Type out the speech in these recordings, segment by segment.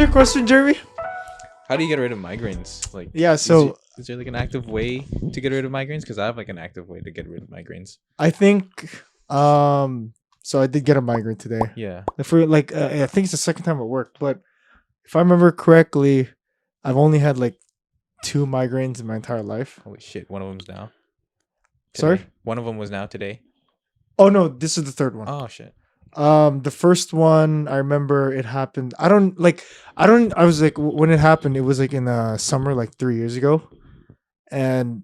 your question, Jeremy? How do you get rid of migraines? Like, Yeah, so is there like an active way to get rid of migraines? Because I have like an active way to get rid of migraines. I think so I did get a migraine today. Yeah. For like I think it's the second time at work, but if I remember correctly, I've only had like 2 migraines in my entire life. Holy shit! One of them's now. Sorry? Today. One of them was now today. Oh no, this is the third one. Oh shit. The first one I remember it happened. I was like when it happened, it was like in the summer, like 3 years ago, and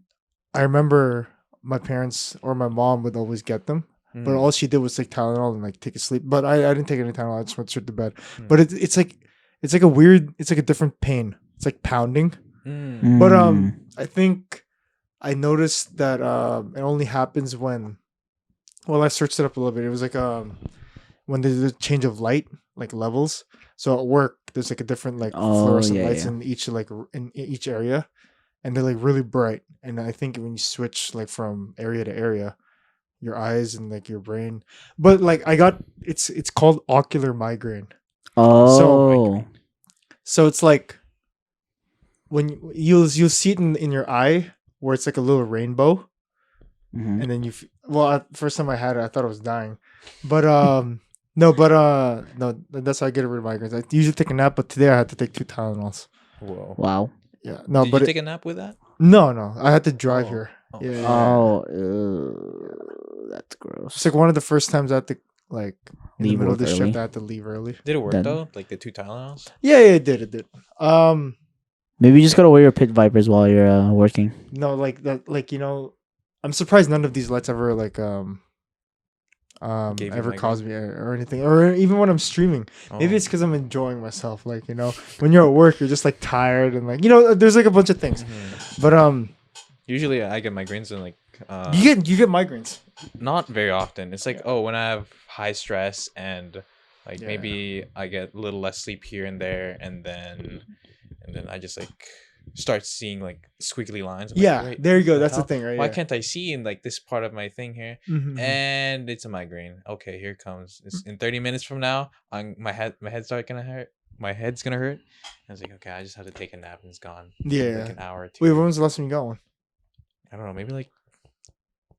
I remember my parents or my mom would always get them, but all she did was take Tylenol and like take a sleep. But I didn't take any Tylenol. I just went straight to bed. But it's like a weird. It's like a different pain. It's like pounding. But I think I noticed that it only happens when. Well, I searched it up a little bit. It was like when there's a change of light, like levels. So at work, there's like a different like fluorescent lights in each in each area, and they're like really bright. And I think when you switch like from area to area, your eyes and like your brain. But like it's called ocular migraine. Oh. So it's like when you'll see it in your eye where it's like a little rainbow. And then first time I had it, I thought I was dying, but no, that's how I get rid of migraines. I usually take a nap, but today I had to take 2 Tylenols. Whoa. Wow. Yeah, no, Did but you take a nap with that? No, I had to drive here. Oh. Yeah. That's gross. It's like one of the first times I had to like in the Leave middle of the work shift. early? I had to leave early. Did it work Then- though? Like the 2 Tylenols? Yeah, it did. Maybe you just gotta wear your pit vipers while you're working. No, like that, like I'm surprised none of these lights ever like Gave you ever migraine? caused me or anything, or even when I'm streaming. Maybe Oh. it's because I'm enjoying myself. Like when you're at work, you're just like tired and like there's like a bunch of things. But Usually I get migraines and like you get migraines. not very often. It's like when I have high stress and like Yeah. maybe I get a little less sleep here and there, and then I just like start seeing like squiggly lines. I'm like, Yeah, "Wait, there you go. the That's the hell? thing, right? Why Yeah. can't I see in like this part of my thing here?" Mhm. And it's a migraine. Okay, here it comes. It's in 30 minutes from now. My head's gonna hurt. My head's gonna hurt. I was like, okay, I just have to take a nap and it's gone. Yeah. Like an hour or 2. Wait, when was the last time you got one? I don't know, maybe like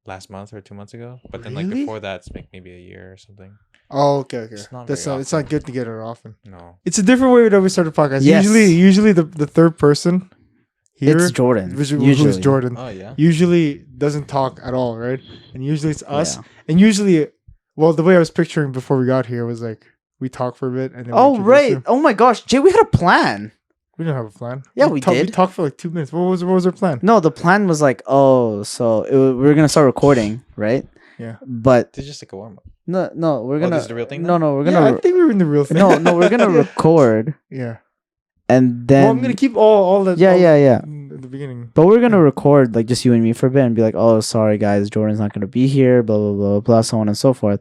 last month or 2 months ago. But then like Really? before that, it's like maybe a year or something. Oh, okay. It's not That's very not. It's not good to get it often. No. It's a different way that we start a podcast. Yes. Usually the third person here, It's Jordan. who's Usually. Jordan, Oh yeah. usually doesn't talk at all, right? And usually it's us. Yeah. And usually, well, the way I was picturing before we got here was like we talk for a bit and then we Oh introduce right. him. Oh my gosh, Jay, we had a plan. We didn't have a plan. Yeah, we We did. talked for like 2 minutes. What was our plan? No, the plan was like, we were gonna start recording, right? Yeah. But It's just like a warm up. no, we're gonna. this is the real thing No, now? we're Yeah, gonna. I think we were in the real thing. No, we're gonna record, Yeah. and then. Well, I'm gonna keep all that. Yeah, all yeah. At the beginning. But we're gonna record like just you and me for a bit and be like, oh, sorry guys, Jordan's not gonna be here, blah blah blah blah, so on and so forth.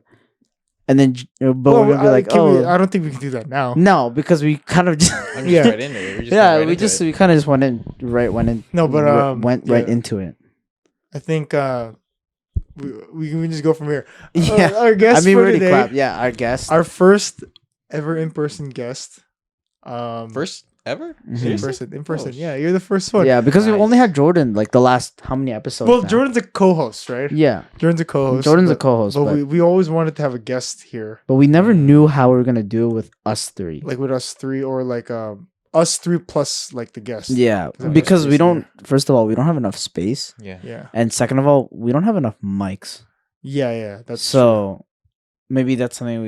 And then, but we're gonna be like, I don't think we can do that now. no, because we kind of just. I'm just Yeah. right into it. We're just Yeah, right we into just it. we kind of just went in. No, but went yeah. right into it. I think we can just go from here. Yeah, Our guest I mean, for we already today, clapped. Yeah, our guest. our first ever in-person guest. First ever? Mhm. Seriously? in person. Oh, Yeah, you're the first one. Yeah, because we've Nice. only had Jordan like the last how many episodes? Well, now? Jordan's a co-host, right? Yeah, Jordan's a co-host. Jordan's a but- co-host, But but we always wanted to have a guest here, we never knew how we were gonna do it with us three. like with us 3, or like us 3 plus like the guest. Yeah, Because because we space don't. First of all, we don't have enough space, Yeah. Yeah. and second of all, we don't have enough mics. Yeah. That's So maybe that's something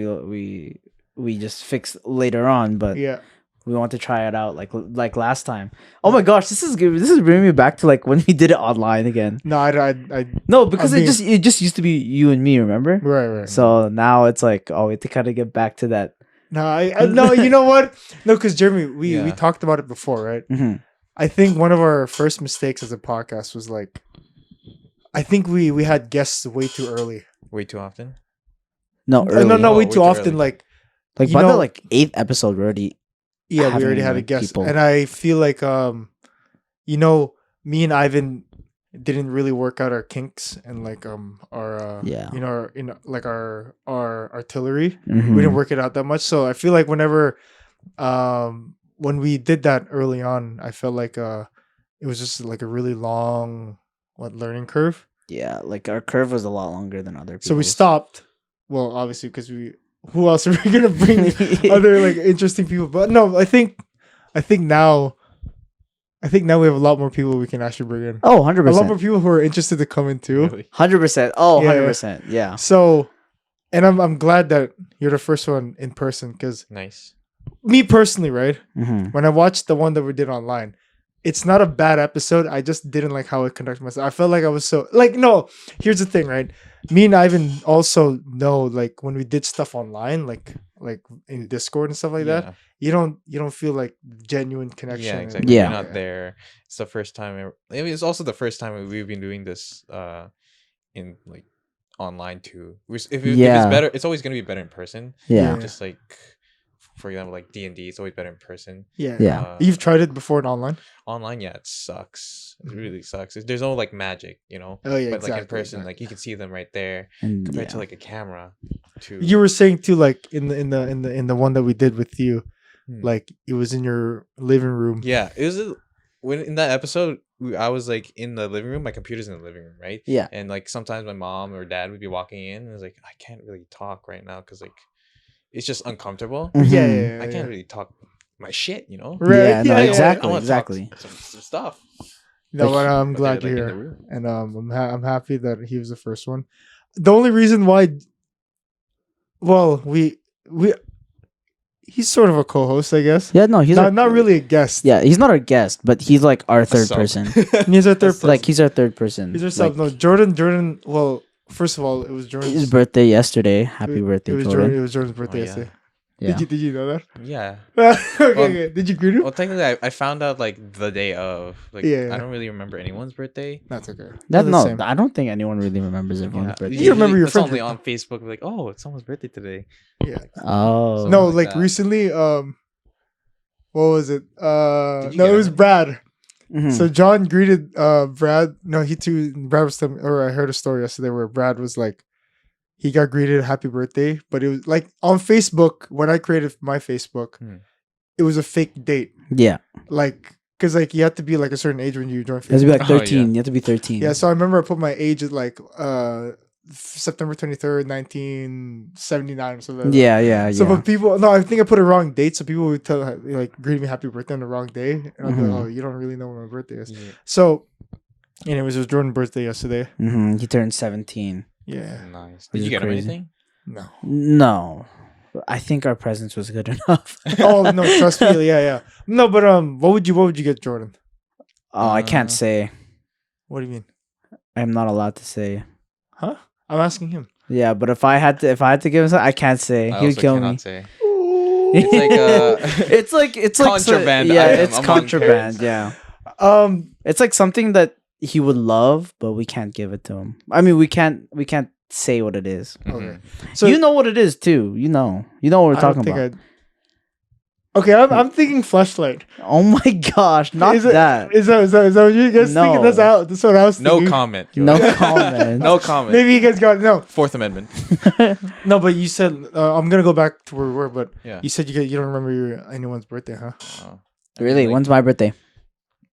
we just fix later on, but true. Yeah. we want to try it out like last time. Oh my gosh, this is good. This is bringing me back to like when we did it online again. No, I No, because I mean- it just used to be you and me, remember? right. So now it's like, we have to kind of get back to that. No, I no. You know what? No, because Jeremy, we Yeah. talked about it before, right? Mm-hmm. I think one of our first mistakes as a podcast was like, I think we had guests way too early. Way too often. No, No, early. no, way way too too often. early. Like, Like you by know- the like 8th episode, we already. yeah, we having, already had a like, guest, people. and I feel like me and Ivan didn't really work out our kinks and like our Yeah. our artillery. Mhm. We didn't work it out that much, so I feel like whenever when we did that early on, I felt like it was just like a really long learning curve. Yeah, like our curve was a lot longer than other people's. So we stopped. Well, obviously, because who else are we gonna bring other like interesting people? But no, I think now we have a lot more people we can actually bring in. Oh, 100%. A lot more people who are interested to come in too. Really? 100%. Oh, Yeah. 100%. Yeah. So, and I'm glad that you're the first one in person because Nice. me personally, right? Mm-hmm. When I watched the one that we did online, it's not a bad episode. I just didn't like how it conducted myself. I felt like I was so like no. Here's the thing, right? Me and Ivan also know like when we did stuff online, like in Discord and stuff like that, you don't feel like genuine connection. Yeah, exactly. Yeah. You're not there. It's the first time. I mean, it's also the first time we've been doing this in like online too. If it's better, it's always gonna be better in person. Yeah. Just like for example, like D&D, it's always better in person. Yeah. You've tried it before in online? Online, yeah, it sucks. It really sucks. There's no like magic, you know. Oh yeah, But exactly, like in person, exactly. like you can see them right there And compared to like a camera. You were saying too, like in the one that we did with you, Hmm. like it was in your living room. Yeah, it was when in that episode I was like in the living room. My computer's in the living room, right? Yeah. And like sometimes my mom or dad would be walking in, and I was like, I can't really talk right now because like it's just uncomfortable. Mhm. Yeah, I can't really talk my shit, you know. Right. Yeah, no, Yeah, yeah. exactly. I wanna talk Exactly. some stuff. No, but I'm But glad they're, you're like, in the here, room. and I'm happy that he was the first one. The only reason why, well, he's sort of a co-host, I guess. Yeah, no, he's Not really a guest. Yeah, he's not our guest, but he's like our third sub. person. He's our third person. Like he's our third person. He's our sub. No, Jordan. Well, first of all, it was Jordan's his birthday yesterday. Happy birthday, It was Jordan. It was Jordan's birthday yeah. yesterday. Yeah. Did you know that? Yeah. Okay. Did you greet him? Well, technically, I found out like the day of. Like, Yeah. I don't really remember anyone's birthday. That's okay. That, We're the no, same. I don't think anyone really remembers everyone's birthday. You remember your it's friend's only birthday. on Facebook. Like, oh, it's someone's birthday today. Yeah. Oh. So- No, like like that. recently, what was it? Did you No, get it was him? Brad. Mhm. So John greeted Brad. No, Brad was telling, or I heard a story yesterday where Brad was like, he got greeted happy birthday, but it was like on Facebook when I created my Facebook, it was a fake date. Yeah. Like, cause like you have to be like a certain age when you join You have to be Facebook. like Oh, 13. yeah. You have to be 13. Yeah, so I remember I put my age at like September 23rd, 1979 or something. Like that. Yeah. So, but people, no, I think I put a wrong date. So people would greet me happy birthday on the wrong day. And I'd be like, Mhm. oh, you don't really know when my birthday is. Yeah. So, anyways, it was Jordan's birthday yesterday. He turned 17. Yeah. Nice. Which Did is you get him crazy. anything? No. No. I think our presence was good enough. Oh, no, trust me. Yeah. No, but what would you get, Jordan? Oh, I can't Uh, say. What do you mean? I'm not allowed to say. Huh? I'm asking him. Yeah, but if I had to give him something, I can't say. I He would also kill me. cannot say. It's like it's like contraband Yeah, item it's among contraband. parents. Yeah, it's like something that he would love, but we can't give it to him. I mean, we can't say what it is. Okay. Mhm. So You know what it is too. You know what we're I talking don't think about. Okay, I'm thinking flashlight. Oh my gosh, not Is it- that. Is that what you guys No. thinking? That's what I was No thinking. comment. No Joey. comment. No comment. Maybe you guys got no. Fourth Amendment. No, but you said I'm gonna go back to where we were, but Yeah. you said you don't remember anyone's birthday, huh? Oh. Really? Like, When's my birthday?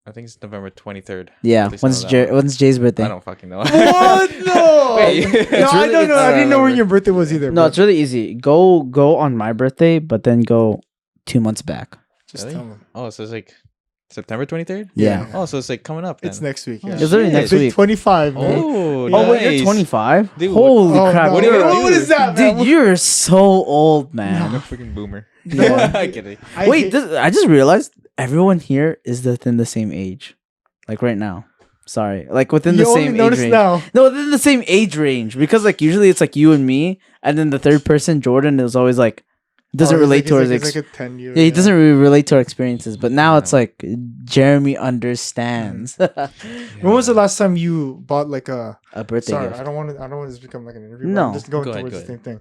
I think it's November 23rd. Yeah. At least I know that one. When's Jay's birthday? I don't fucking know. What? No. Wait. No, It's I don't know. I didn't know when remember. your birthday was either. No, but it's really easy. Go on my birthday, but then go 2 months back. just Really? tell them. Oh, so it's like September 23rd? Yeah. Oh, so it's like coming up then. It's next week. Oh, Yeah. It's literally shit. next Big week. 25, man. Oh, Oh wait, you're nice. 25. Dude, Holy Oh, crap! no. What are you gonna What do? is that, Dude, man? you're so old, I'm man. a freaking boomer. Yeah. I get it. I Wait, hate- I just realized everyone here is within the same age. Like right now. Sorry. Like within you the only same age notice range. now. No, within the same age range. Because like usually it's like you and me, and then the third person, Jordan, is always like doesn't Oh, he's relate like- to our he's like, ex- he's like a 10 year. yeah, he doesn't really relate to our experiences. But now it's Yeah. like Jeremy understands When was the last time you bought like a? a birthday Sorry, gift. I don't want this to become like an interview. No. I'm just going Go ahead, towards go the same thing.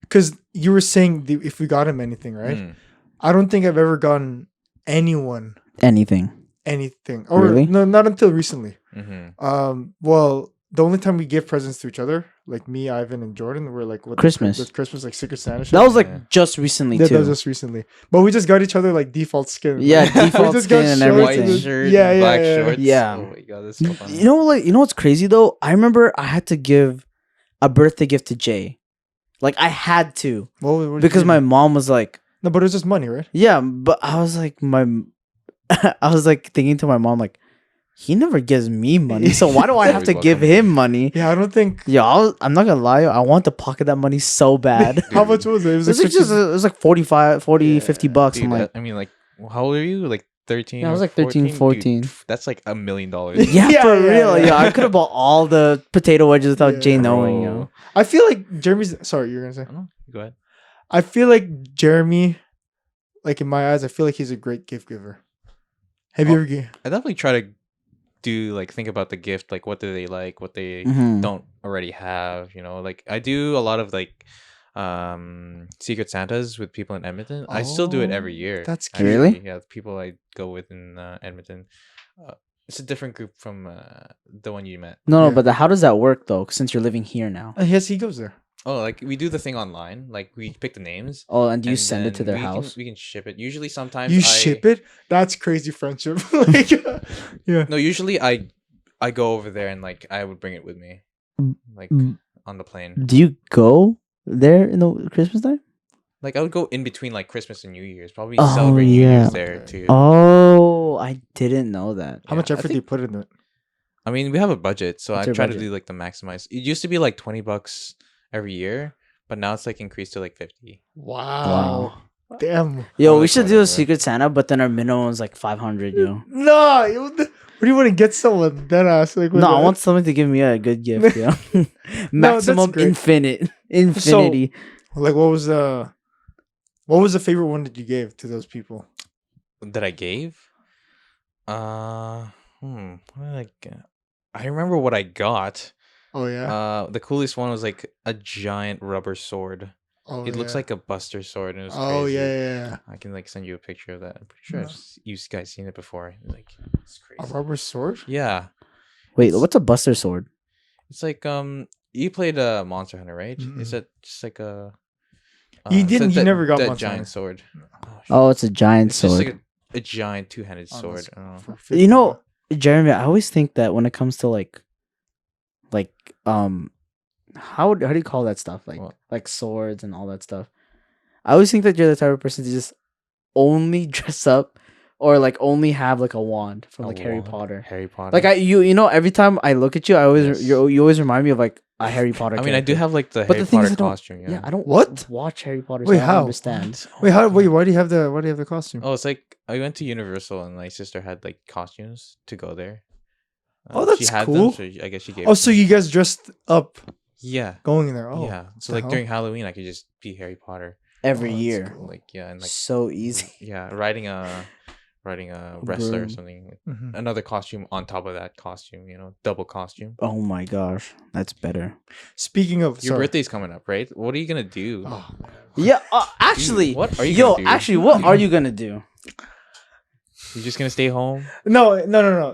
Because you were saying if we got him anything, right? Mm. I don't think I've ever gotten anyone Anything. anything, or Really? no, not until recently. Mhm. Well, the only time we give presents to each other, like me, Ivan, and Jordan were like what Christmas. the Christmas like Secret Santa shit. That was like just recently Yeah, too. that was just recently. But we just got each other like default skin. Yeah, Like, default we just skin got and shorts everything. White and- shirt, yeah, yeah, black yeah. shorts. Yeah. Oh my god, that's so funny. You know what's crazy though? I remember I had to give a birthday gift to Jay. Like I had to What did you because give my him? mom was like, No, but it was just money, right? yeah, but I was like I was like thinking to my mom like, he never gives me money, so why do I have to Always give welcome. him money? Yeah, I don't think. Yeah, I'm not gonna lie, I want to pocket that money so bad. How much was it? It was It was like like just 50 it was like 45, 40, Yeah, 50 bucks. Dude, I'm like, I mean, like, how old are you? Like 13? Yeah, I was or like 13, 14. Dude, that's like $1 million. yeah, Yeah, for yeah, real. yeah. Yeah, I could have bought all the potato wedges without Yeah. Jay knowing. Bro. I feel like Jeremy's. Sorry, you're gonna say. I don't know. Go ahead. I feel like Jeremy, like in my eyes, I feel like he's a great gift giver. Have you ever? I definitely try to do like think about the gift, like what do they like, what they Mhm. don't already have, you know. Like I do a lot of like Secret Santas with people in Edmonton. I still do it every Oh, year. that's cute. Really? actually. Yeah, the people I go with in Edmonton. It's a different group from the one you met. No, Yeah. but how does that work though? Since you're living here now. Yes, he goes there. Oh, like we do the thing online. Like we pick the names. Oh, and do you and send it to then their house? We can ship it. Usually, sometimes You ship it? That's crazy friendship. Like, yeah. No, usually I go over there and like I would bring it with me, like Mm. on the plane. Do you go there in the Christmas time? Like I would go in between like Christmas and New Year's. Probably Oh, celebrate New yeah. Year's there too. Oh, I didn't know that. How much I effort do you think- put into it? I mean, we have a budget, so What's I your try to budget? do like the maximize. It used to be like $20 every year, but now it's like increased to like 50. Wow. Damn. Yo, Oh, we that's should do whatever. a Secret Santa, but then our minimum is like 500. Yo. No. What do you want to get someone? That ass. Like, No, I want someone to give me a good gift. Yo. that's Maximum great. infinity. Like, what was the favorite one that you gave to those people? That I gave. What did I get? I remember what I got. Oh yeah. The coolest one was like a giant rubber sword. Oh, It looks yeah. like a Buster sword, and it was Oh crazy. yeah. I can like send you a picture of that. I'm pretty sure No. you guys seen it before. Like it's A crazy. rubber sword? Yeah, Wait, what's a Buster sword? it's like you played Monster Hunter, right? Is Mm-mm. that just like a? You so didn't- you that- never got that Monster giant Hunter. sword. Oh, it's a giant It's just sword. like a giant two-handed Oh, sword. that's I don't know. for 50 You know, bucks. Jeremy, I always think that when it comes to like how do you call that stuff? What? Like swords and all that stuff. I always think that you're the type of person to just only dress up or like only have like a wand from A like Harry wand? Potter. Harry Potter. Like you know every time I look at you, I always Yes. you always remind me of like a Harry Potter. I mean, I do character. have like the But Harry the thing is, Potter I don't- costume. Yeah, I don't What? watch Harry Potter. So Wait, I don't how? understand. Wait, why do you have the costume? Oh, it's like I went to Universal and my sister had like costumes to go there. Oh, that's she had cool. Them, so I guess she gave. Oh, it to so me. you guys dressed up Yeah. going in there? Oh, Yeah. So the like hell? during Halloween, I could just be Harry Potter. Every Oh, that's year, cool. Like yeah, and like so easy. yeah, riding a wrestler or Broom. something. Like, Mhm. another costume on top of that costume. You know, double costume. Oh my gosh, that's better. Speaking of Your sorry. birthday's coming up, right? What are you gonna do? Oh, Yeah, actually, what are you yo, gonna do? actually, what are you gonna do? You're just gonna stay home? no.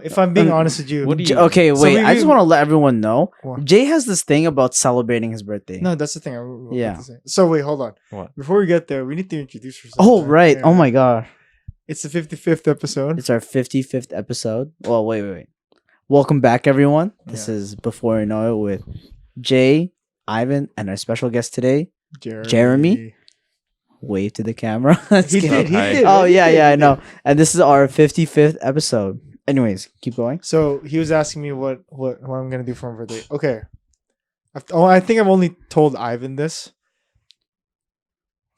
If I'm being honest with you, What do you? Okay, So wait. I just we- want to let everyone know. What? Jay has this thing about celebrating his birthday. No, that's the thing. I was about Yeah. to say. So wait, hold on. What? Before we get there, we need to introduce ourselves. Oh right. Yeah. Oh my gosh. It's the 55th episode. It's our 55th episode. Well, wait. Welcome back, everyone. This Yeah. is Before You Know It with Jay, Ivan, and our special guest today. Jeremy? Wave to the camera. Just He kidding. did. He Hi. did. Oh he yeah, did, yeah, he I know. did. And this is our 55th episode. Anyways, keep going. So he was asking me what I'm gonna do for my birthday. Okay. I think I've only told Ivan this.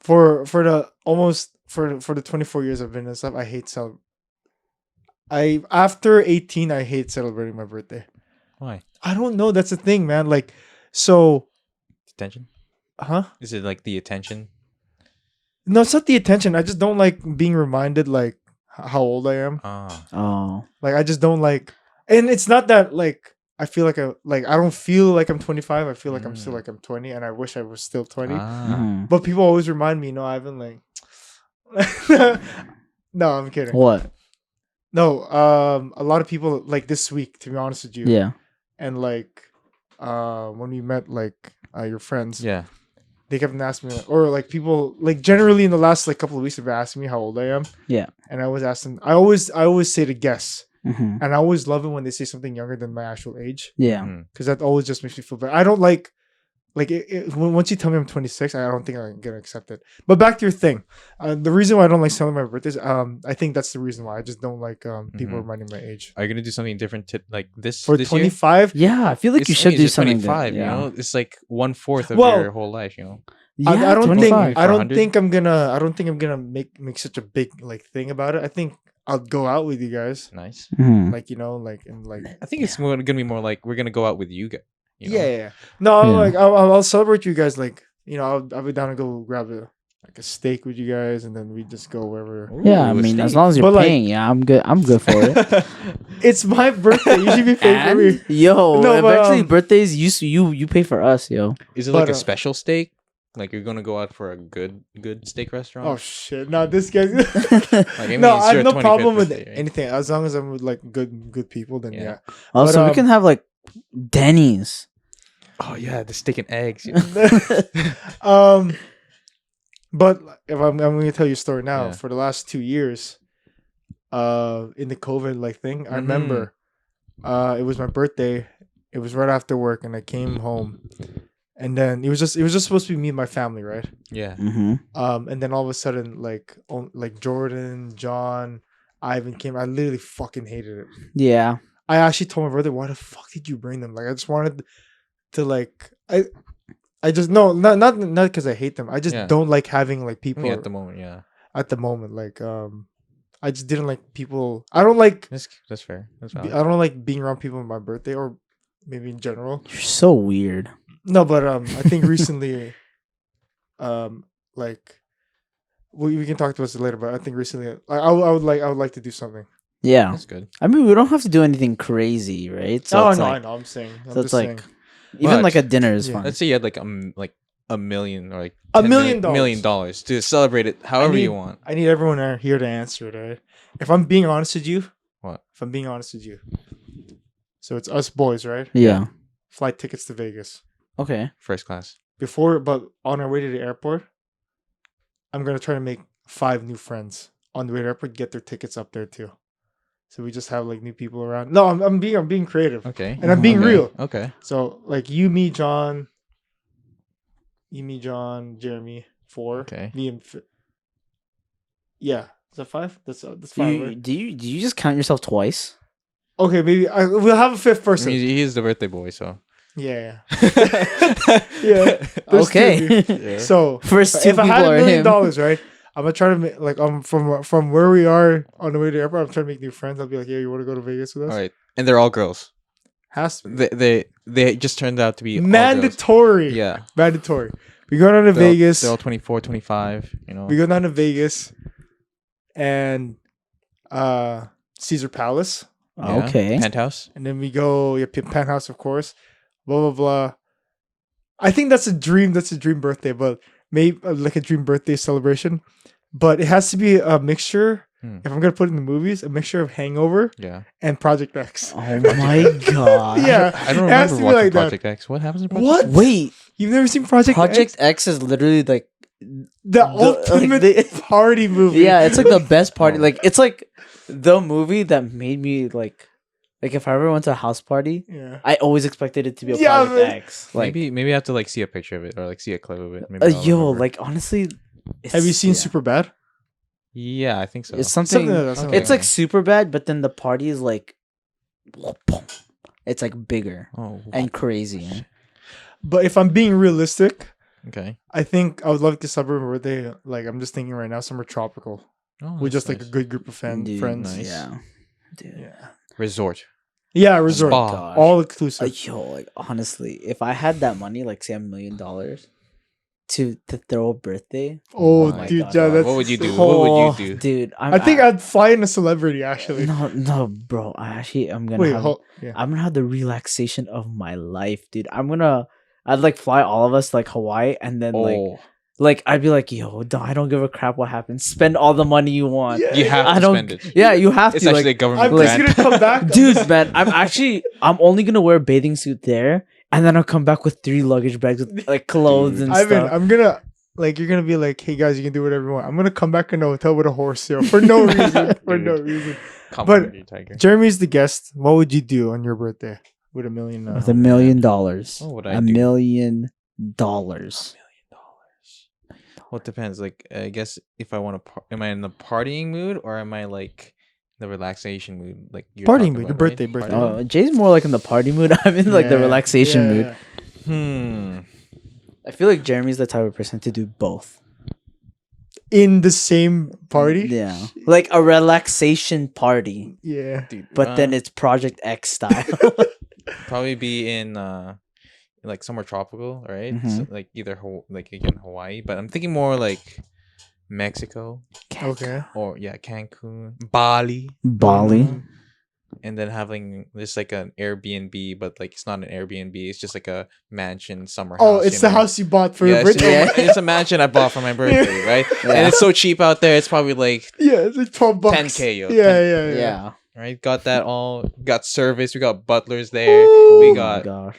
For the 24 years I've been in stuff, I hate after 18 I hate celebrating my birthday. Why? I don't know. That's the thing, man. Like, so, Attention? huh? Is it like the attention? No, it's not the attention. I just don't like being reminded like how old I am. Ah. Oh. Like, I just don't like, and it's not that like I feel like I don't feel like I'm 25. I feel like I'm still like I'm 20, and I wish I was still 20. Ah. Mhm. But people always remind me, Ivan, like, no, I'm kidding. What? No, a lot of people like this week, to be honest with you, Yeah. and like, when we met like your friends, Yeah. they kept asking me, or like people like generally in the last like couple of weeks have been asking me how old I am. Yeah. And I always ask them. I always say to guess, Mm-hmm. and I always love it when they say something younger than my actual age, Yeah. because that always just makes me feel better. I don't like once you tell me I'm 26, I don't think I'm gonna accept it. But back to your thing, the reason why I don't like celebrating my birthdays, I think that's the reason why I just don't like people reminding my age. Are you gonna do something different to like this For this 25, Yeah, I feel like you should do something. 25. Yeah. You know, it's like 1/4 of Well, your whole life. You know. Yeah, I don't 25. think I don't 100? think I'm gonna make such a big like thing about it. I think I'll go out with you guys, Nice. Mhm. like like and like I think it's gonna be more like we're gonna go out with you guys. You know? yeah. No, Yeah. like I'll celebrate you guys. Like I'll be down to go grab a steak with you guys, and then we just go wherever. Yeah, I Ooh, mean, as steak. long as you're But, like- paying, yeah, I'm good. I'm good for it. It's my birthday. You should be paying for me. And yo, No, but, eventually birthdays, you pay for us, yo. Is it But, like a special steak? Like you're gonna go out for a good steak restaurant? Oh shit! No, this guy. Like, I mean, No, it's I your have no 25th problem with birthday, right? anything as long as I'm with like good people. Then Yeah. yeah. Also, we um, can have like Denny's. Oh yeah, the steak and eggs. But if I'm going to tell you a story now. Yeah. For the last 2 years, in the COVID like thing, I Mhm. remember, it was my birthday. It was right after work, and I came home, and then it was just supposed to be me and my family, right? Yeah. Mm-hmm. And then all of a sudden, like Jordan, John, Ivan came. I literally fucking hated it. Yeah. I actually told my brother, "Why the fuck did you bring them?" Like, I just wanted to like I just no, not because I hate them. I just Yeah. don't like having like I people mean, at the moment, yeah. at the moment. Like I just didn't like people. I don't like That's fair. That's I valid. don't like being around people on my birthday, or maybe in general. You're so weird. No, but I think recently, like we can talk to us later. But I think recently, like I would like to do something. Yeah. That's good. I mean, we don't have to do anything crazy, right? Oh, it's no, like, I know. I'm saying. I'm So just it's like saying. even But- like a dinner is Yeah. fine. Let's say you had like a million or like $1 $10 million. million dollars to celebrate it however you want. I need everyone here to answer it. Right? If I'm being honest with you, What? if I'm being honest with you, so it's us boys, right? Yeah. Flight tickets to Vegas. Okay. First class. But on our way to the airport, I'm gonna try to make 5 new friends on the way to the airport. Get their tickets up there too, so we just have like new people around. No, I'm being creative, Okay. and I'm being Okay. real. Okay. So like you, me, John, Jeremy, 4. Okay. Me and yeah, is that 5? That's Do 5. you, Right? do you just count yourself twice? Okay, maybe we'll have a 5th I person. mean, he is the birthday boy, so. Yeah. Yeah. There's Okay. 2. Yeah. So First two if I people had are $1 million, him. right? I'm gonna try to make like from where we are on the way to the airport. I'm trying to make new friends. I'll be like, yeah, you want to go to Vegas with us? All right, and they're all girls. Has to be. They just turned out to be all girls. Mandatory. Yeah. Mandatory. We go down to They're all- Vegas. They're all 24, 25. You know. We go down to Vegas, and Caesar Palace, Yeah. Okay. Penthouse. and then we go Penthouse, of course. Blah blah blah. I think that's a dream. That's a dream birthday, but maybe like a dream birthday celebration. But it has to be a mixture. If I'm gonna put it in the movies, a mixture of Hangover Yeah. and Project X. Oh my god. Yeah, I don't it has remember to be watching like that. Project X. What happens in Project What? X? Wait, You've never seen Project Project X? X is literally like The ultimate the- party movie. yeah, it's like the best party. Oh. Like it's like the movie that made me like if I ever went to a house party, Yeah. I always expected it to be a Yeah, Project man. X. Like Maybe I have to like see a picture of it or like see a clip of it. Maybe I'll yo, remember. like honestly, Have you seen yeah. Superbad? Yeah, I think so. It's something. Something like that, something It's like like super bad, but then the party is like, it's like bigger Oh. and crazy. But if I'm being realistic, Okay. I think I would love to celebrate my birthday. Like I'm just thinking right now, somewhere tropical Oh, with that's just like a nice. good group of Dude, friends. nice. Yeah, dude. Yeah. Resort. Yeah, resort. Spa. Gosh. All inclusive. Yo, like honestly, if I had that money, like say $1 million, to throw a birthday, Oh, my dude, God. yeah, that's What would you do? Oh, What would you do? dude? I think I'd fly in a celebrity actually. no, bro. I'm gonna Wait, have. yeah. I'm gonna have the relaxation of my life, dude. I'd like fly all of us to, like Hawaii, and then Oh, like I'd be like, yo, I don't give a crap what happens. Spend all the money you want. Yeah. you have I to don't. spend it. Yeah, you have It's to. actually a Like, government I'm just grant. gonna come back, dude, man, I'm only gonna wear a bathing suit there, and then I'll come back with 3 luggage bags with like clothes and Ivan, stuff. I'm gonna like you're gonna be like, hey guys, you can do whatever you want. I'm gonna come back in a hotel with a horse, yo, for no reason. For no reason. Come But on, you tiger. Jeremy's the guest. What would you do on your birthday with $1 million? With $1 million. What would I $1 do? million. $1 million. Well, it depends. Like, I guess if I want to, am I in the partying mood or am I like the relaxation mood? Like you're Partying talking mood, your about, birthday, right? birthday. Partying mood? Jay's more like in the party mood. I'm in like the Yeah, relaxation yeah, mood. yeah. I feel like Jeremy's the type of person to do both. In the same party? Yeah. Like a relaxation party. Yeah. Dude, But then it's Project X style. probably be in like somewhere tropical, right? Mhm. So, like either like again Hawaii, but I'm thinking more like Mexico Okay. or Cancun, Bali, Bali. Mhm. and then having this like an Airbnb, but like it's not an Airbnb, it's just like a mansion summer house. Oh, it's the house you bought for your It's, birthday. it's a mansion I bought for my birthday, right? Yeah. And it's so cheap out there. It's probably like Yeah, it's like $12. 10K, yo, Yeah. Yeah. right. Got that all. Got service. We got butlers there. Oh We my got gosh.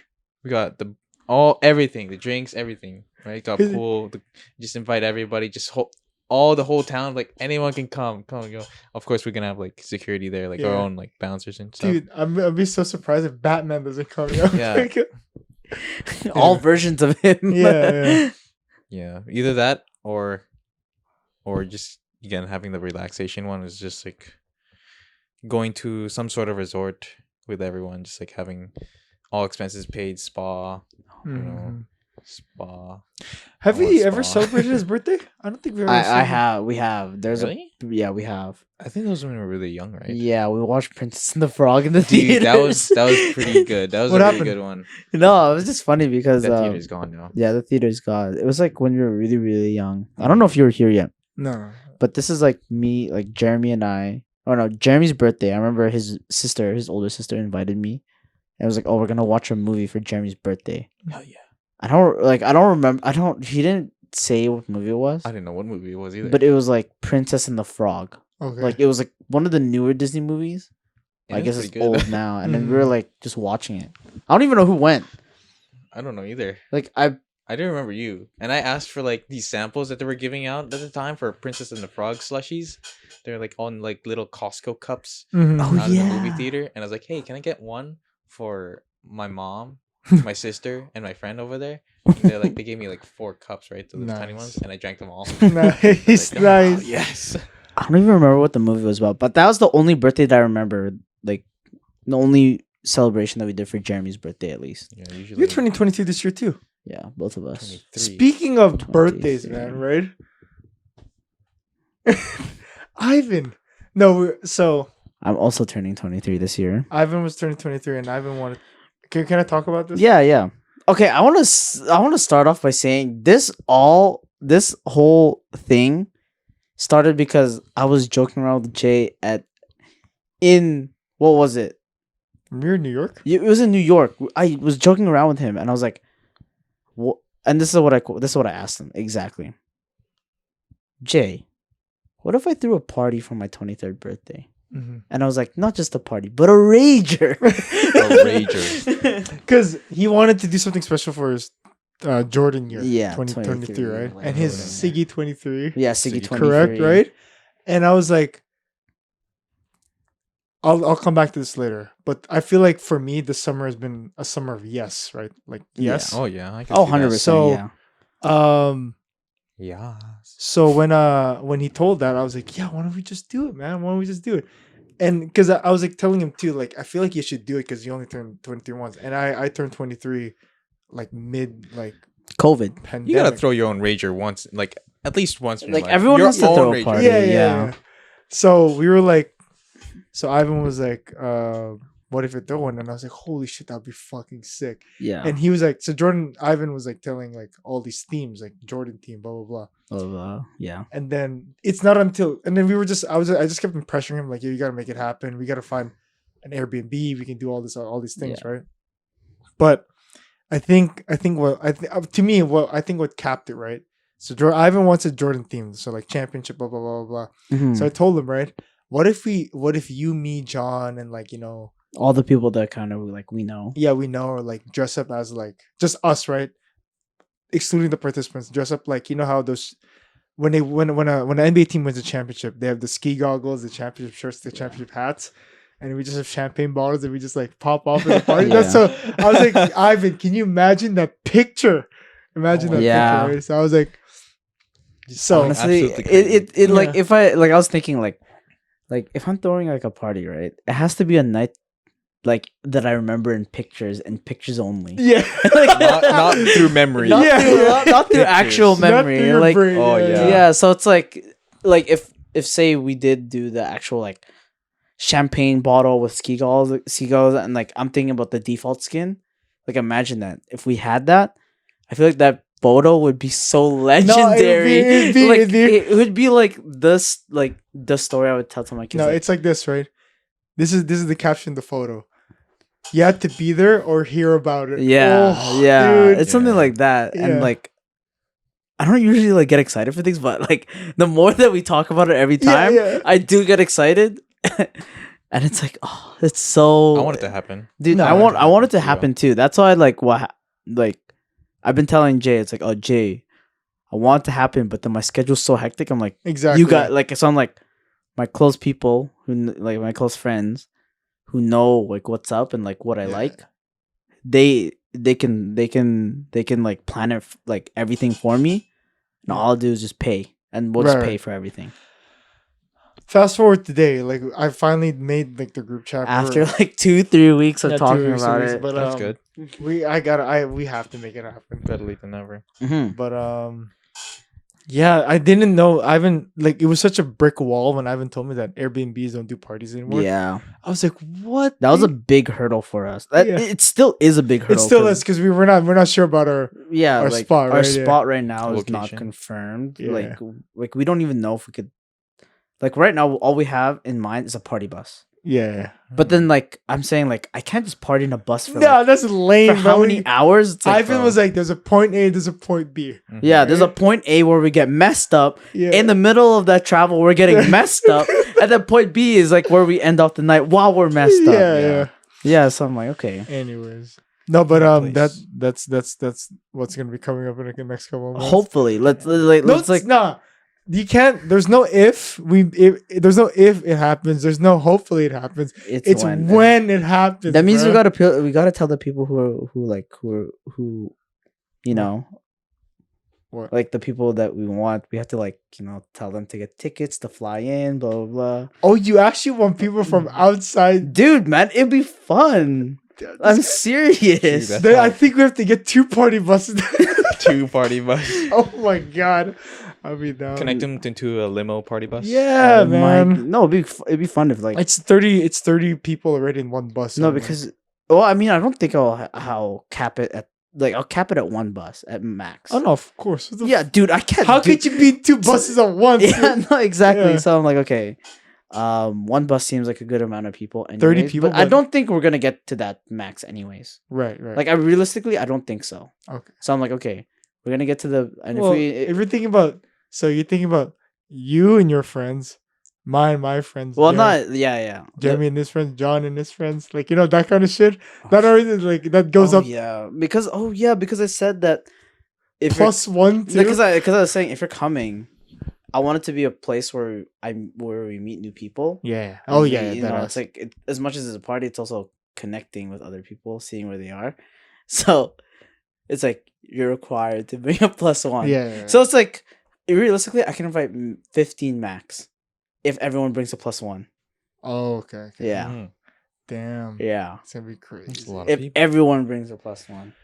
everything, the drinks, everything, right? Got Is it- pool. Just invite everybody. Just the whole town. Like anyone can come. Yo. Of course, we're gonna have like security there, like our Yeah. own like bouncers and stuff. Dude, I'd be so surprised if Batman doesn't come. Yo. Yeah. All versions of him. Yeah. Yeah, either that or just again having the relaxation one is just like going to some sort of resort with everyone, just like having all expenses paid, spa, you know, Mhm. spa. Have I want we ever spa. celebrated his birthday? I don't think we've ever I celebrated- have. We have. There's Really? Yeah, we have. I think those when we were really young, right? Yeah, we watched Princess and the Frog in the theater. Dude, that was pretty good. That was What a happened? really good one. No, it was just funny because That theater's gone now. yeah, the theater's gone. It was like when we were really, really young. I don't know if you were here yet, No. but this is like me, like Jeremy and I. Oh no, Jeremy's birthday. I remember his older sister, invited me. And it was like, oh, we're gonna watch a movie for Jeremy's birthday. Hell yeah! I don't remember. He didn't say what movie it was, I didn't know what movie it was either. but it was like Princess and the Frog. Okay. Like it was like one of the newer Disney movies. Yeah, I it guess was it's pretty good. old now. And then we were like just watching it. I don't even know who went. I don't know either. Like I I do remember you. And I asked for like these samples that they were giving out at the time for Princess and the Frog slushies. They're like on like little Costco cups Mhm. Oh, out of the yeah. movie theater. And I was like, hey, can I get one for my mom, my sister, and my friend over there? And they gave me like 4 cups, right? The tiny Nice. ones, and I drank them all. Nice, Like, nice. "Oh, yes. I don't even remember what the movie was about, but that was the only birthday that I remember. Like the only celebration that we did for Jeremy's birthday, at least. Yeah, usually You're turning 22 this year too. Yeah, both of us. 23. Speaking of 23. birthdays, man, right? Ivan. No, so I'm also turning 23 this year. Ivan was turning 23 and Ivan wanted. Can I talk about this? Yeah. Okay, I want to start off by saying this whole thing started because I was joking around with Jay what was it? You're in New York? It was in New York. I was joking around with him, and I was like, "What?" And this is what I asked him exactly. Jay, what if I threw a party for my 23rd birthday? Mm-hmm. And I was like, not just a party, but a rager. rager. Because he wanted to do something special for his Jordan year. Yeah, 2023, 23, right? like And his Jordan. Siggy 23. Yeah, Siggy Siggy, 23. Correct, right? And I was like, I'll come back to this later. But I feel like for me, the summer has been a summer of yes, right? Like Yeah. yes. Oh yeah, I can Oh, see that. 100%. So- yeah. Yes. So when he told that, I was like, yeah, why don't we just do it, man? Why don't we just do it? And because I was like telling him too, like, I feel like you should do it because you only turned 23 once. And I turned 23 like mid like COVID. pandemic. You gotta throw your own rager once, like at least once. In your Like, life. everyone Your has to own throw a rager. party. Yeah. Yeah. So we were like, so Ivan was like, what if I throw one? And I was like, holy shit, that'd be fucking sick. Yeah. And he was like, so Ivan was like telling like all these themes, like Jordan theme, blah, blah, blah. Yeah. And then it's not until, and then we were just, I just kept pressuring him, like, yeah, you got to make it happen. We got to find an Airbnb. We can do all these things, right? But I think what capped it, right? So Ivan wants a Jordan theme. So like championship, blah, blah, blah, blah. Mhm. So I told him, right? What if you, me, John, and like, All the people that kind of like we know. Yeah, we know, or like dress up as like just us, right? Excluding the participants, dress up like, you know how those when they when an NBA team wins a championship, they have the ski goggles, the championship shirts, the championship hats, and we just have champagne bottles and we just like pop off at the party. Yeah. That's so I was like, Ivan, can you imagine that picture? Imagine Oh that my God. picture, right? So I was like, so Honestly, absolutely it like Yeah. if I like I was thinking like if I'm throwing like a party, right? It has to be a night like that I remember in pictures and pictures only. yeah, not through memory. Not Yeah. through, not through Pictures. actual Not memory. through your Like brain, oh, yeah. yeah. So it's like if say we did do the actual like champagne bottle with seagulls, and like I'm thinking about the default skin. Like imagine that if we had that, I feel like that photo would be so legendary. it'd be- like it'd be- it would be like this, like the story I would tell to my kids. no, like, it's like this, right? This is the caption of the photo. You had to be there or hear about it. yeah, Oh, yeah, dude. it's something Yeah. like that, Yeah. and like. I don't usually like get excited for things, but like the more that we talk about it every time, yeah. I do get excited. And it's like, oh, it's so. I want it to happen. dude. No, I want it to too. happen too. That's why, like, like, I've been telling Jay, it's like, oh, Jay, I want it to happen, but then my schedule's so hectic. I'm like, Exactly. you got like, so I'm like, my close people like my close friends, who know like what's up and like what I Yeah. like, they can like plan it like everything for me, and all I'll do is just pay, and we'll just Right. pay for everything. Fast forward today, like I finally made like the group chat After for- like 2-3 weeks of Yeah, 2 talking weeks, about 3 weeks, it. but That's good. we have to make it happen. Better late than never. Mhm. But yeah, I didn't know Ivan, like it was such a brick wall when Ivan told me that Airbnbs don't do parties anymore. Yeah, I was like, what? that was a dude? big hurdle for us. That, Yeah. It still is a big hurdle. It still 'cause- is because we're not sure about our Yeah, our like spot, our right? Yeah. spot right now is not Location. confirmed. Yeah. Like we don't even know if we could. Like right now, all we have in mind is a party bus. yeah. But then, like I'm saying, like I can't just party in a bus for No, like, that's lame. for how bro. many hours? It's like, Ivan bro. was like, "There's a point A, there's a point B." Yeah, there's a Right? point A where we get messed up. Yeah. In the middle of that travel, we're getting messed up. And then point B is like where we end off the night while we're messed yeah, up. yeah. Yeah, so I'm like, okay. Anyways, no, but Place. that's what's gonna be coming up in the next couple of months. Hopefully, let's No, let's it's like nah. You can't. There's no if there's no if it happens. There's no hopefully it happens. It's when it happens. That means bro. we gotta tell the people who you know, What? like the people that we want. We have to like tell them to get tickets to fly in, blah blah blah. Oh, you actually want people from outside? Dude, man, it'd be fun. I'm serious. That's Then I how- think we have to get 2 party buses. 2 party bus. Oh my god, I'll be down. Connect them into a limo party bus. Yeah, man. No, it'd be fun if like It's 30 people already in one bus. no, I'm like, because I mean, I don't think I'll cap it at I'll cap it at 1 bus at max. oh no, of course. What the Yeah, dude, I can't. How do- could you be in 2 buses at once? Yeah, dude? no, exactly. Yeah. So I'm like, okay, 1 bus seems like a good amount of people. 30 anyways, people, but I but- don't think we're gonna get to that max, anyways. Right, right. Like, I realistically, I don't think so. Okay. So I'm like, okay, we're gonna get to the and Well, if you're thinking about, so you're thinking about you and your friends, my friends. well, Jeremy, not yeah. Jeremy and his friends, John and his friends, like that kind of shit. That already like that goes up because I said that if plus 1 too. because I was saying if you're coming, I want it to be a place where we meet new people. Yeah. And Oh we, yeah. you that know, is. it's like as much as it's a party, it's also connecting with other people, seeing where they are. So it's like you're required to bring a plus 1. yeah. So it's like realistically, I can invite 15 max if everyone brings a plus 1. Oh, okay. Yeah, Mhm. Damn. yeah. It's gonna be That's crazy. a lot of If people. everyone brings a plus 1,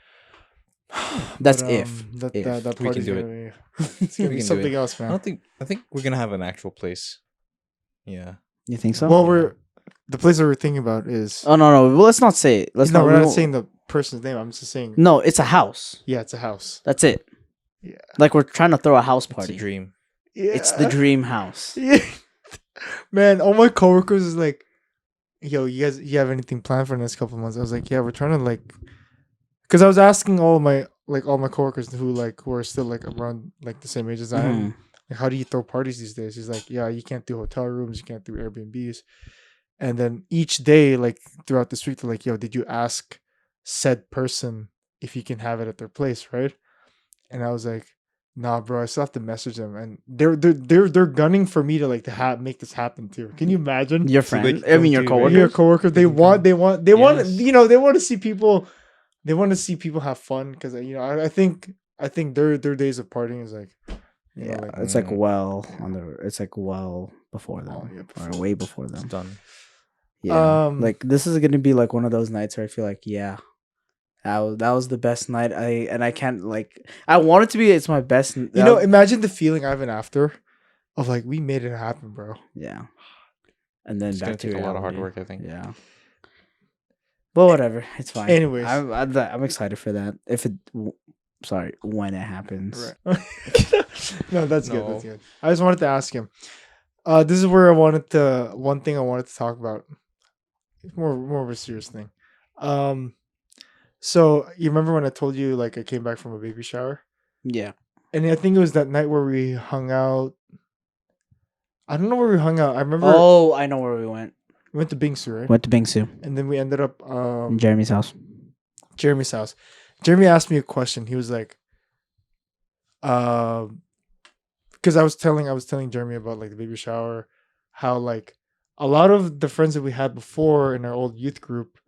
that's But, if. that if. that We can party's do gonna it. be it's gonna We be can do something it. else, man. I think we're gonna have an actual place. Yeah. You think so? Well, the place that we're thinking about is oh no. Well, let's not say it. Let's no, not. we're we not won't- saying the person's name. I'm just saying No, it's a house. yeah, it's a house. That's it. Yeah. Like we're trying to throw a house It's party. a dream. Yeah. It's the dream house. Yeah. Man, all my coworkers is like, yo, you have anything planned for the next couple of months? I was like, yeah, we're trying to like, because I was asking all my coworkers who are still like around like the same age as I am, Mhm. like, how do you throw parties these days? He's like, yeah, you can't do hotel rooms, you can't do Airbnbs. And then each day, like throughout this week, they're like, "Yo, did you ask said person if you can have it at their place?" Right? And I was like, "Nah, bro. I still have to message them." And they're gunning for me to like make this happen too. Can you imagine? Your So they friend? can I mean, come your too, right? coworker. Your coworker, They they can want, come. they want, they want, Yes. you know, they want to see people, they want to see people have fun because I think their days of partying is like, you know, Yeah, like it's like Mm. it's like well before them, Oh, yeah, or before. way before It's them. done. Yeah, Um, like this is gonna be like one of those nights where I feel like, yeah, that was the best night. I can't like I want it to be. It's my best. you know, imagine the feeling I have after of like we made it happen, bro. Yeah, and then It's gonna back to take a lot of hard reality. work, I think. Yeah, but whatever, it's fine. Anyways. I'm excited for that. Sorry, when it happens. Right. No, that's good. No. That's good. I just wanted to ask him. This is where one thing I wanted to talk about. It's more of a serious thing. So you remember when I told you like I came back from a baby shower? Yeah. And I think it was that night where we hung out. I don't know where we hung out. I remember Oh, I know where we went. we went to Bingsu, right? Went to Bingsu, And then we ended up in Jeremy's house. Jeremy's house. Jeremy asked me a question. He was like, because I was telling Jeremy about like the baby shower, how like a lot of the friends that we had before in our old youth group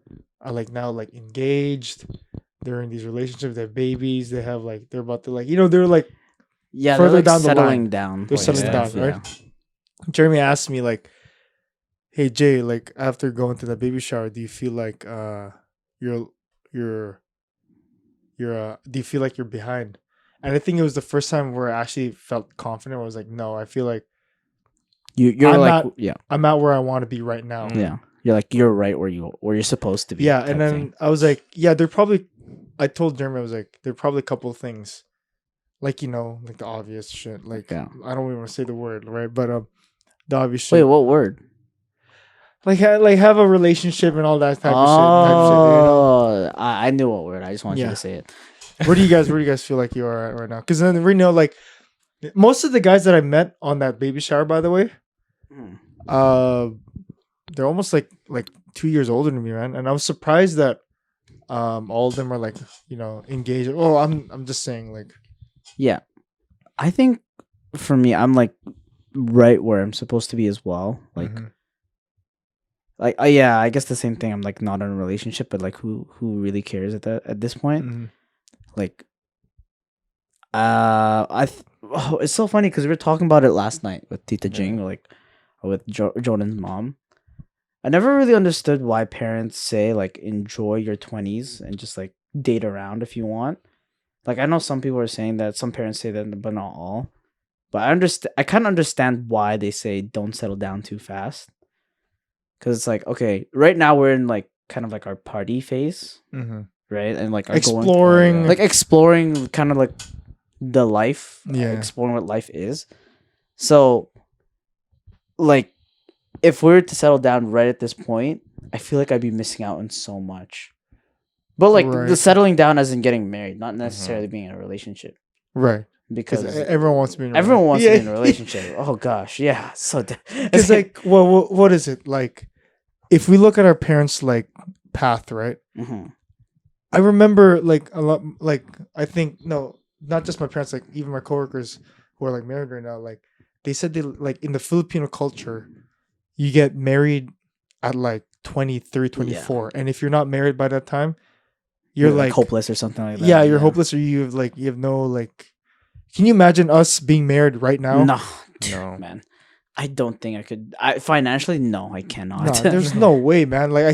are like now like engaged. They're in these relationships. They have babies. They have like they're about to like they're like Yeah, Further they're like down the settling line. down. they're Oh, settling yeah. down, right? Jeremy asked me like, "Hey Jay, like after going to the baby shower, do you feel like you're do you feel like you're behind?" And I think it was the first time where I actually felt confident. Where I was like, "No, I feel like You're I'm like not- yeah, I'm at where I want to be right now." Mm. yeah. You're like you're right where you're supposed to be. Yeah, type and then thing. I was like, "Yeah, they're probably." I told Jeremy I was like, "There are probably a couple of things, like like the obvious shit. Like Yeah. I don't even want to say the word, right? But the obvious Wait, shit, what word? like have a relationship and all that type of shit. Oh, I knew what word. I just wanted you Yeah. to say it. Where do you guys feel like you are at right now? Because then we know like most of the guys that I met on that baby shower, by the way, they're almost like 2 years older than me, man. And I was surprised that all of them are like engaged. Oh, I'm just saying like Yeah, I think for me, I'm like right where I'm supposed to be as well. Like, mhm. yeah, I guess the same thing. I'm like not in a relationship, but like who really cares at this point? Mhm. Like, it's so funny because we were talking about it last night with Tita Jing, like with Jordan's mom. I never really understood why parents say like enjoy your 20s and just like date around if you want. Like I know some people are saying that, some parents say that, but not all. But I kind of understand why they say don't settle down too fast. Cuz it's like, okay, right now we're in like kind of like our party phase, Mhm. right? And like our Exploring, like exploring kind of like the life, Yeah. exploring what life is. So like if we were to settle down right at this point, I feel like I'd be missing out on so much. But like the Right. settling down as in getting married, not necessarily being in a relationship. right? Because Because everyone wants to be in a everyone wants to be in a relationship. relationship. Oh gosh, yeah. So Because like, well, what is it like? If we look at our parents' like path, right? Mhm. I remember like a lot. Like I think no, not just my parents. Like even my coworkers who are like married right now. Like they said they like in the Filipino culture, you get married at like 23, 24, and if you're not married by that time, you're like hopeless or something like that. yeah, you're hopeless, or you have no like. Can you imagine us being married right now? No, No. man. I don't think I could. Financially, no, I cannot. No, there's no way, man. Like I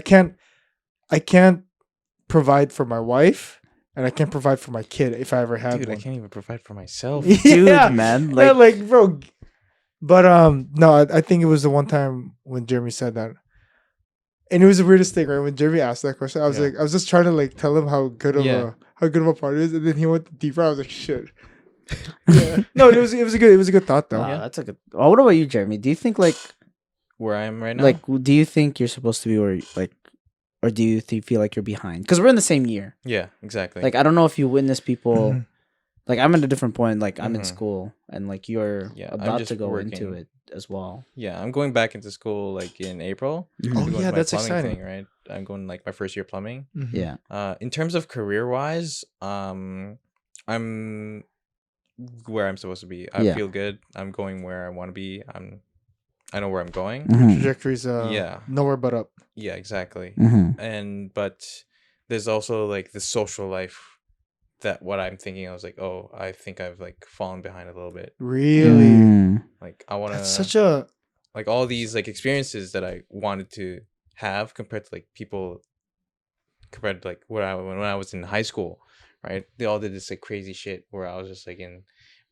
can't provide for my wife, and I can't provide for my kid if I ever have Dude, I one. can't even provide for myself. Dude, Yeah. man. Yeah, Like, like bro. But no, I think it was the one time when Jeremy said that, and it was the weirdest thing, right? When Jeremy asked that question, I was Yeah. like, I was just trying to like tell him how good of Yeah. a part it is, and then he went deeper. I was like, shit. Yeah. No, it was a good thought though. wow, that's a good. Oh, what about you, Jeremy? Do you think like Where I am right now? like do you think you're supposed to be where like, or do you feel like you're behind? Because we're in the same year. yeah, exactly. Like I don't know if you witness people Mhm. Like I'm at a different point. Like I'm in Mhm. school, and like you're Yeah, I'm about just to go into working. it as well. Yeah, I'm going back into school like in April Oh to go yeah, into my that's plumbing exciting. thing, right? I'm going like my first year plumbing. Mhm. Yeah. In terms of career wise, I'm where I'm supposed to be. I Yeah. feel good. I'm going where I want to be. I know where I'm going. Your Mhm. trajectory's Yeah. nowhere but up. Yeah, exactly. Mhm. But there's also like the social life that what I'm thinking. I was like, oh, I think I've like fallen behind a little bit. Really, Like I want that's to such a like all these like experiences that I wanted to have compared to like people compared to like when I was in high school, right? They all did this like crazy shit where I was just like in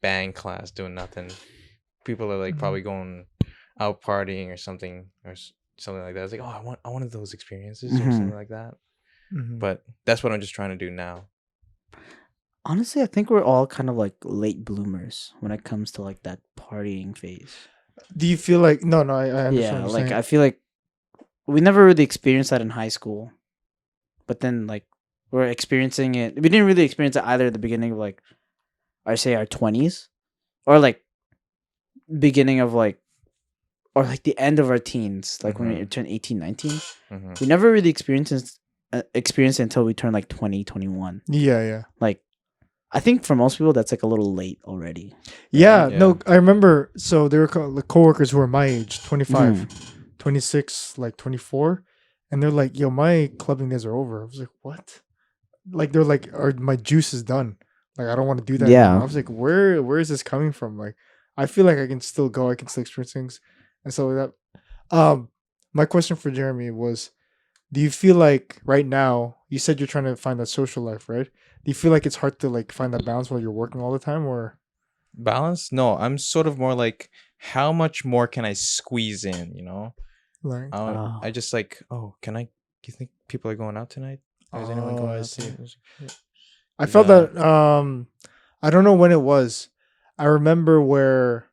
band class doing nothing. People are like Mhm. probably going out partying or something something like that. I was like, oh, I wanted those experiences or something like that. Mhm. But that's what I'm just trying to do now. Honestly, I think we're all kind of like late bloomers when it comes to like that partying phase. Do you feel like no? I understand Yeah, what you're like saying. I feel like we never really experienced that in high school, but then like we're experiencing it. We didn't really experience it either at the beginning of like I say our 20s or like beginning of like or like the end of our teens, like when we Mhm. turn 18, 19. Mhm. We never really experienced it until we turned like 20, 21. Yeah. Like I think for most people that's like a little late already. Yeah, Yeah. no, I remember. So there were like coworkers who were my age, 25, Mhm. 26, like 24, and they're like, "Yo, my clubbing days are over." I was like, "What?" Like they're like, "Or my juice is done. Like I don't want to do that anymore." Yeah. I was like, "Where is this coming from?" Like I feel like I can still go, I can still experience things, and so like that. My question for Jeremy was, do you feel like right now? You said you're trying to find that social life, right? Do you feel like it's hard to like find that balance while you're working all the time, or Balance? No, I'm sort of more like how much more can I squeeze in, you know? like? I just like, oh, can I? Do you think people are going out tonight? Is anyone Oh, going I out see. tonight? I was like, shit. I felt Yeah. that. I don't know when it was. I remember where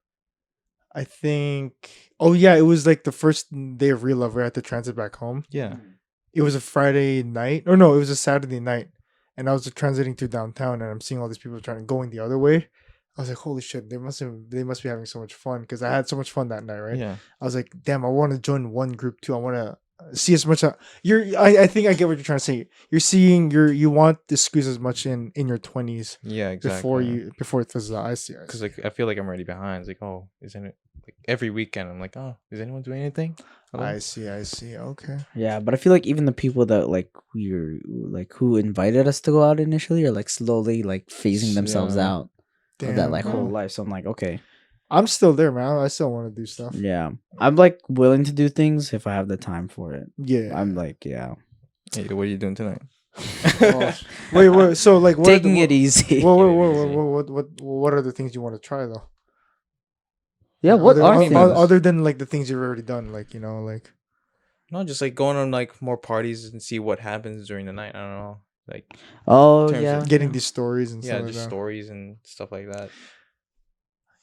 I think. Oh yeah, it was like the first day of real love. We had to transit back home. Yeah. It was a Friday night, or no, it was a Saturday night, and I was transiting to downtown, and I'm seeing all these people trying going the other way. I was like, holy shit, they must be having so much fun because I had so much fun that night, right? Yeah. I was like, damn, I want to join one group too. I want to see as much. I think I get what you're trying to say. You're seeing you want to squeeze as much in your 20s Yeah, exactly. before it fizzles out. I see. Because like I feel like I'm already behind. It's like, oh, isn't it like every weekend I'm like, oh, is anyone doing anything? Hello? I see. Okay. Yeah, but I feel like even the people that like we're like who invited us to go out initially are like slowly like phasing themselves Yeah. out of that Damn, like whole bro. life. So I'm like, okay, I'm still there, man. I still want to do stuff. yeah, I'm like willing to do things if I have the time for it. Yeah. I'm like, yeah, Hey, what are you doing tonight? Oh, wait. So like, what taking it easy. what are the things you want to try though? Yeah, Like, what other, are I mean, things? other than like the things you've already done, like like No, just like going on like more parties and see what happens during the night. I don't know. Like Oh terms yeah, of- getting yeah. these stories and yeah, stuff like just that. stories and stuff like that.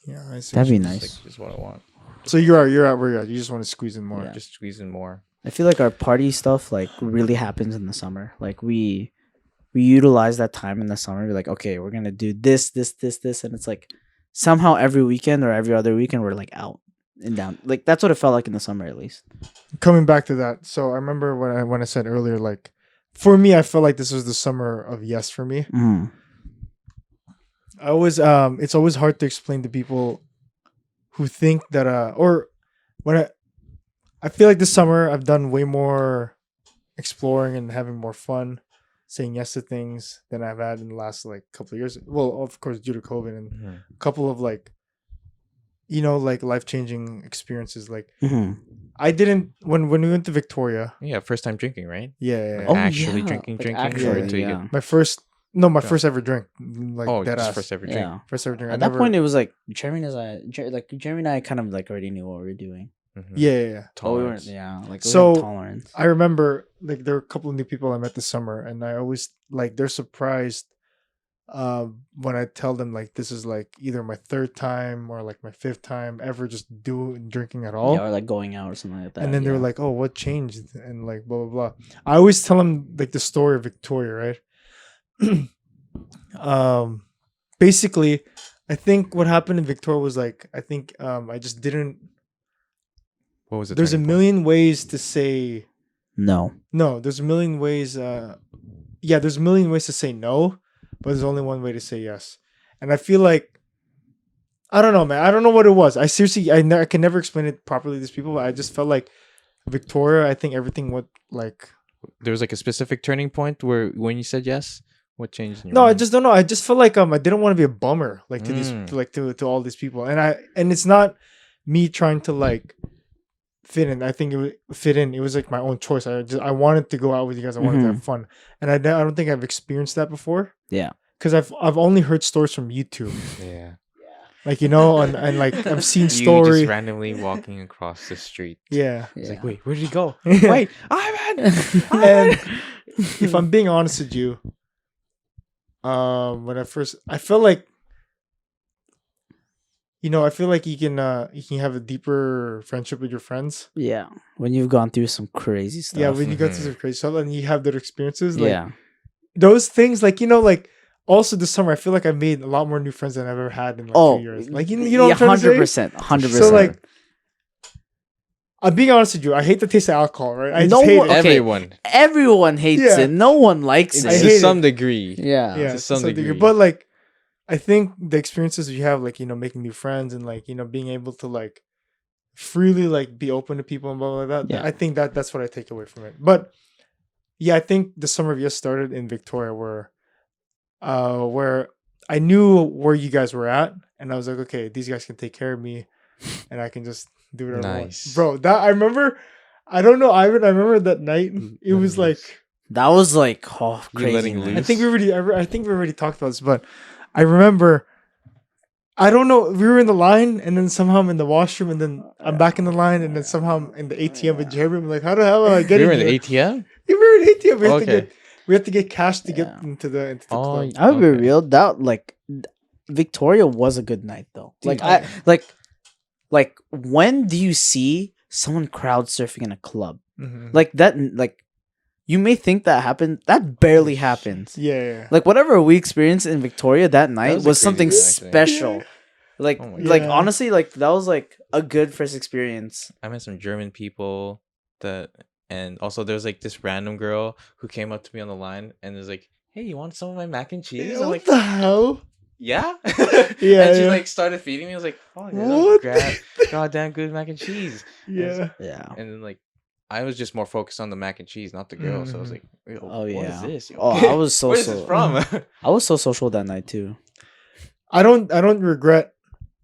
Yeah, I see. That'd what be you mean. nice. Just like just what I want. So you're at where you're at. You just want to squeeze in more. Yeah. Just squeeze in more. I feel like our party stuff like really happens in the summer. Like we utilize that time in the summer. We're like, okay, we're gonna do this, and it's like somehow every weekend or every other weekend we're like out and down. Like that's what it felt like in the summer at least. Coming back to that, so I remember when I said earlier, like for me, I felt like this was the summer of yes for me. Mm. I always it's always hard to explain to people who think that or when I feel like this summer I've done way more exploring and having more fun, saying yes to things than I've had in the last like couple of years. Well, of course due to COVID and Mhm. a couple of like like life-changing experiences. Like Mm-hmm. I didn't when we went to Victoria. Yeah, first time drinking, right? Yeah. Like Oh, actually yeah. drinking, Like, or actually, until you yeah. get My first no, my Drunk. first ever drink. Like oh, dead just ass. first ever drink. Yeah. First ever drink. At that point, it was like Jeremy and I kind of like already knew what we were doing. Mhm. yeah. Oh, we weren't. Tolerance. Yeah, like So, we had tolerance. I remember like there were a couple of new people I met this summer, and I always like they're surprised when I tell them like this is like either my third time or like my fifth time ever just drinking at all. Yeah, or like going out or something like that. And then yeah. they're like, "Oh, what changed?" And like blah blah blah. I always tell them like the story of Victoria, right? basically, I think what happened in Victoria was like I think I just didn't. What was the There's a turning point? million ways to say No. no. There's a million ways. Yeah, there's a million ways to say no, but there's only one way to say yes. And I feel like I don't know, man. I don't know what it was. I seriously, I can never explain it properly to these people. But I just felt like Victoria. I think everything went like. There was like a specific turning point where when you said yes, what changed in your No, I mind? just don't know. I just felt like I didn't want to be a bummer like to these Mm. like to all these people, and it's not me trying to like fit in. I think it was fit in. It was like my own choice. I wanted to go out with you guys. I wanted to have fun, and I don't think I've experienced that before. Yeah. Because I've only heard stories from YouTube, Yeah. like and like I've seen You story. just randomly walking across the street. Yeah, It's like, Yeah. wait, where did he go? Yeah. Wait, Ivan! And if I'm being honest with you, when I felt like, I feel like you can have a deeper friendship with your friends. Yeah. When you've gone through some crazy stuff. Yeah, when you go through Mhm. some crazy stuff and you have their experiences, like yeah. those things, like like also this summer, I feel like I've made a lot more new friends than I've ever had in like Oh, 2 years. Like you know what I'm trying to say? 100%. 100%. So like, I'm being honest with you. I hate the taste of alcohol, right? I No just hate one- it. okay. Everyone. everyone hates Yeah. it. No one likes It's I it. hate to it. some degree. Yeah. Yeah, to some degree. But like, I think the experiences you have, like making new friends and like being able to like freely like be open to people and blah blah blah. Yeah. I think that's what I take away from it. But yeah, I think the summer of yes started in Victoria, where I knew where you guys were at, and I was like, okay, these guys can take care of me, and I can just do whatever I want. Nice. Bro, that I remember. I don't know, Ivan. I remember that night. It was like. That was like, oh, You crazy. letting man. loose? I think we already talked about this, but I remember. I don't know. We were in the line, and then somehow I'm in the washroom, and then I'm back in the line, and then somehow I'm in the ATM with Jeremy. I'm like, how the hell am I We getting were in here? the ATM? Yeah, we were in ATM. Okay. We have to get cash to get Yeah. into the Oh, club. I would be Okay. real. That like Victoria was a good night though. Dude, Like like when do you see someone crowd surfing in a club? Mhm. Like that like you may think that happened. That barely happens. Yeah. Like whatever we experienced in Victoria that night was a was crazy something night, actually. special. Like Oh my like God. honestly, like that was like a good first experience. I met some German people and also there was like this random girl who came up to me on the line and was like, "Hey, you want some of my mac and cheese?" I'm What like, the hell? "Yeah." Yeah, And she yeah. like started feeding me. I was like, "Fuck, What? goddamn good mac and cheese." Yeah. Yeah. And then like I was just more focused on the mac and cheese, not the girl. So I was Mhm. like, "Yo, Oh, what yeah. is this? Yo, Oh, I was so where is this from?" I was so social that night too. I don't regret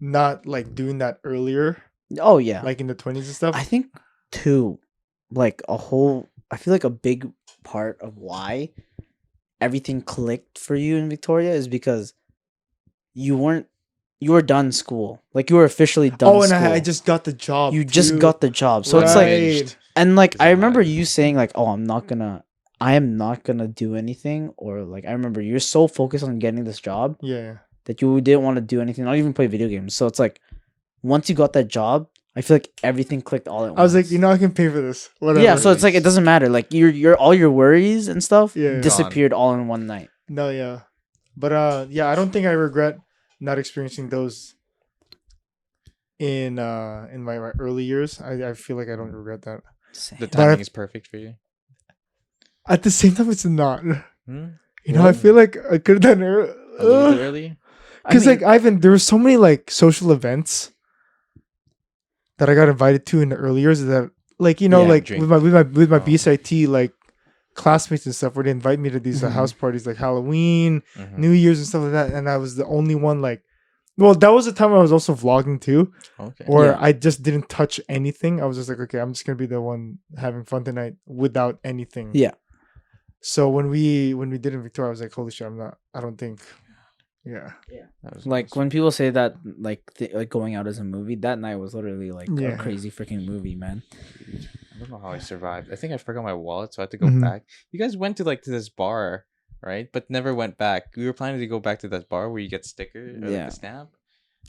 not like doing that earlier, Oh yeah. like in the 20s and stuff. I think too, like I feel like a big part of why everything clicked for you in Victoria is because you were done school. Like you were officially done and school. I just got the job. you just too. got the job. So it's like, Right. and like It's I remember alive. you saying like, "Oh, I am not gonna do anything," or like I remember you're so focused on getting this job Yeah. that you didn't want to do anything, not even play video games. So it's like once you got that job, I feel like everything clicked all at once. I was like, I can pay for this. Whatever. yeah. So it's like it doesn't matter. Like your all your worries and stuff Yeah. disappeared all in one night. No, yeah. But yeah, I don't think I regret not experiencing those in my early years. I feel like I don't regret that. Same. The But I- timing is perfect for you. At the same time, it's not. Hmm? I feel like I could have done A little bit it. early. Because like Ivan, there were so many like social events that I got invited to in the early years that like Yeah, like drink. with my Oh. BSIT like classmates and stuff where they invite me to these Mhm. house parties like Halloween, Mhm. New Year's and stuff like that, and I was the only one like. Well, that was the time I was also vlogging too, Okay. or Yeah. I just didn't touch anything. I was just like, okay, I'm just gonna be the one having fun tonight without anything. Yeah. So when we did in Victoria, I was like, holy shit, I don't think. Yeah. That was Like nice. when people say that like like going out as a movie, that night was literally like Yeah. a crazy freaking movie, man. I don't know how I survived. I think I forgot my wallet, so I had to go Mhm. back. You guys went to this bar, right? But never went back. We were planning to go back to that bar where you get stickers or Yeah. like a stamp.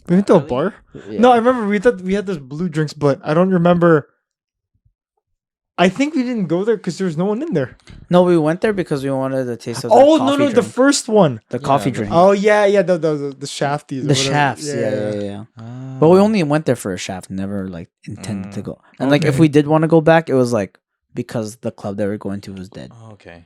We went to a Really? bar. Yeah. No, I remember we thought we had those blue drinks, but I don't remember. I think we didn't go there because there was no one in there. No, we went there because we wanted the taste of the Oh coffee no, the drink. first one. The coffee the- drink. Oh yeah, the shafties. Or The whatever. shafts. Yeah. But we only went there for a shaft, never like intended to go. And like if Okay. we did want to go back, it was like because the club that we are going to was dead. Oh, okay.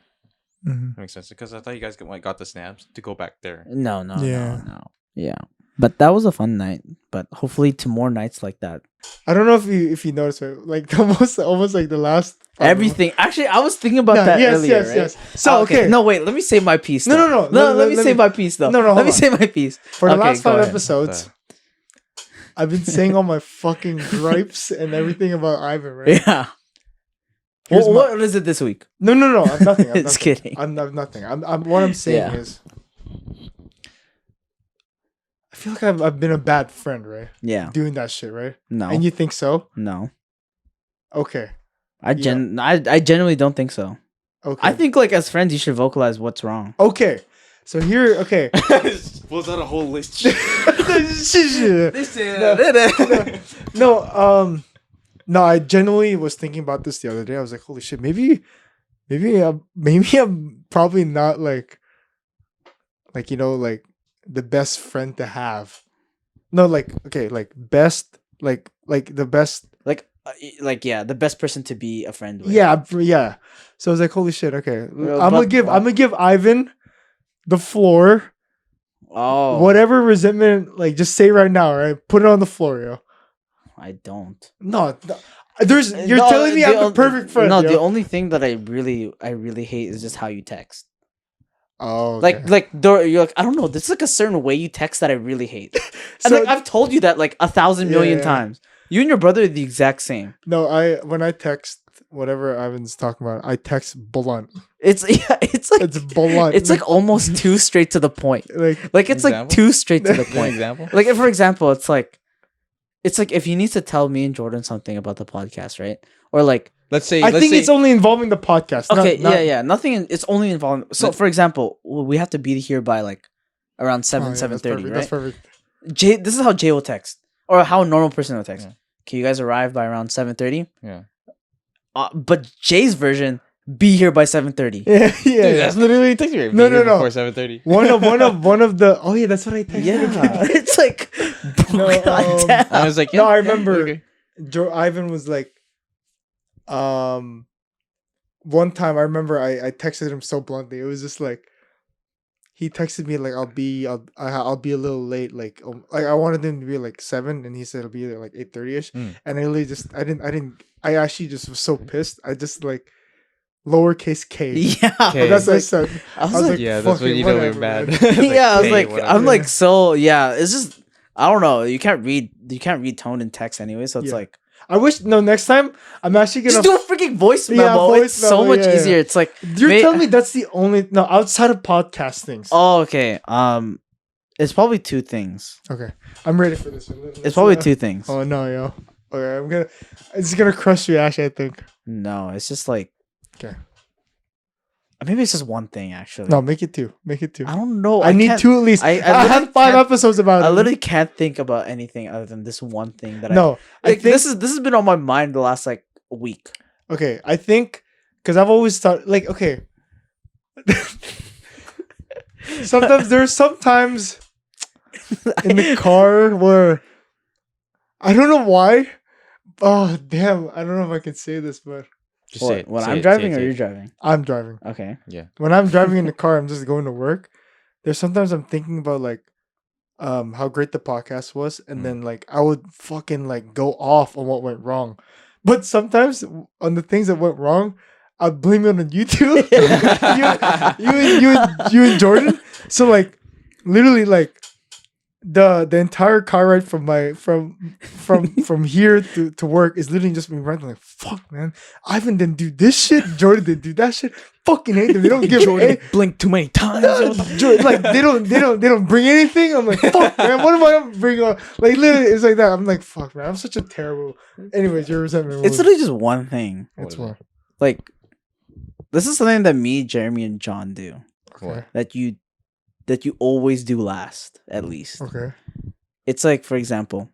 Mhm. Makes sense. Because I thought you guys got the snaps to go back there. No. Yeah. Yeah. But that was a fun night. But hopefully to more nights like that. I don't know if you noticed, right? Like almost like the last Everything. Actually, I was thinking about that earlier. Right? So okay. No, wait. Let me say my piece. No, though. no. Let me say my piece though. No, Let hold me on. say my piece. For the Okay, last go 5 ahead. episodes, I've been saying all my fucking gripes and everything about Ivan, right? Yeah. Here's What is it this week? No. I'm nothing. I'm Just nothing. kidding. I'm nothing. I'm what I'm saying Yeah. is, I feel like I've been a bad friend, right? Yeah. Doing that shit, right? No. And you think so? No. Okay. I genuinely don't think so. Okay. I think like as friends you should vocalize what's wrong. Okay. So here, okay. Was that a whole list? No, I genuinely was thinking about this the other day. I was like, holy shit, maybe I'm probably not like the best friend to have. No, like okay, like best, like the best. Yeah, the best person to be a friend with. Yeah. So I was like, holy shit, okay. Well, I'm but- gonna give Ivan the floor. Oh. Whatever resentment, like just say right now, right? Put it on the floor, yo. I don't. No, you're No, telling me I'm the perfect friend. No, yo. the only thing that I really hate is just how you text. Oh, okay. You're like, I don't know. There's like a certain way you text that I really hate. And So- like I've told you that like 1,000 million Yeah. times. You and your brother are the exact same. No, when I text whatever Ivan's talking about, I text blunt. It's like It's blunt. it's like almost too straight to the point. Like it's like Example? too straight to the An point. example? Like for example, it's like if you need to tell me and Jordan something about the podcast, right? Or like Let's say. I think it's only involving the podcast. okay, not, yeah. Nothing. It's only involving. So for example, we have to be here by like around Oh, yeah, 7:30, right? That's perfect. Jay, this is how Jay will text, or how a normal person will text. Yeah. Can you guys arrive by around 7:30? Yeah. But Jay's version, be here by 7:30. Yeah. Dude, that's literally texting me. No. Before 7:30. One of the. Oh yeah, that's what I texted. Yeah, it's like, No, goddamn. I was like, No, yeah, I yeah, remember. okay. Ivan was like, one time I remember I texted him so bluntly. It was just like, he texted me like I'll be a little late. Like I wanted him to be like 7, and he said it'll be there like 8:30ish. Mm. And I really just I actually just was so pissed. I just like lowercase k. Yeah, Okay. That's what I like, said. I was like, Yeah, that's when "Fuck it, you know we're whatever, bad. man." It's yeah, I was hey, like, whatever. I'm like, so yeah, it's just I don't know. You can't read tone in text anyway, so it's Yeah. like I wish next time I'm actually gonna just do a freaking voice Yeah, memo. voice It's so memo, much yeah, yeah. easier. It's like You're may- telling me that's the only outside of podcast things. oh, okay. It's probably two things. Okay, I'm ready for this. It's probably two things. Oh no, yo. Okay, it's gonna crush you, Ash. I think. No, it's just like Okay. maybe it's just one thing actually. No, make it two. Make it two. I don't know. I need can't- two at least. I I literally had 5 can't- episodes about I it. literally can't think about anything other than this one thing that No, I I like. think This has been on my mind the last like week. okay. I think because I've always thought like okay. Sometimes in the car where I don't know why. Oh damn! I don't know if I can say this, but Just say it. When say I'm it, driving say or it, you're say it. driving? I'm driving. Okay. When I'm driving in the car, I'm just going to work. There's sometimes I'm thinking about like how great the podcast was, and then like I would fucking like go off on what went wrong. But sometimes on the things that went wrong, I'd blame it on YouTube. you and Jordan. So like literally like the entire car ride from here to work is literally just me ranting like, fuck man, Ivan didn't do this shit, Jordan didn't do that shit. Fucking hate them. They don't give Jordan blinked too many times. Jordan, like they don't bring anything. I'm like, fuck man, what am I gonna bring up? Like literally it's like that. I'm like, fuck man, I'm such a terrible. Anyways, your resentment. It's literally just one thing. it's What is more. Like this is something that me, Jeremy, and John do. Okay. That you always do last, at least. Okay. It's like, for example,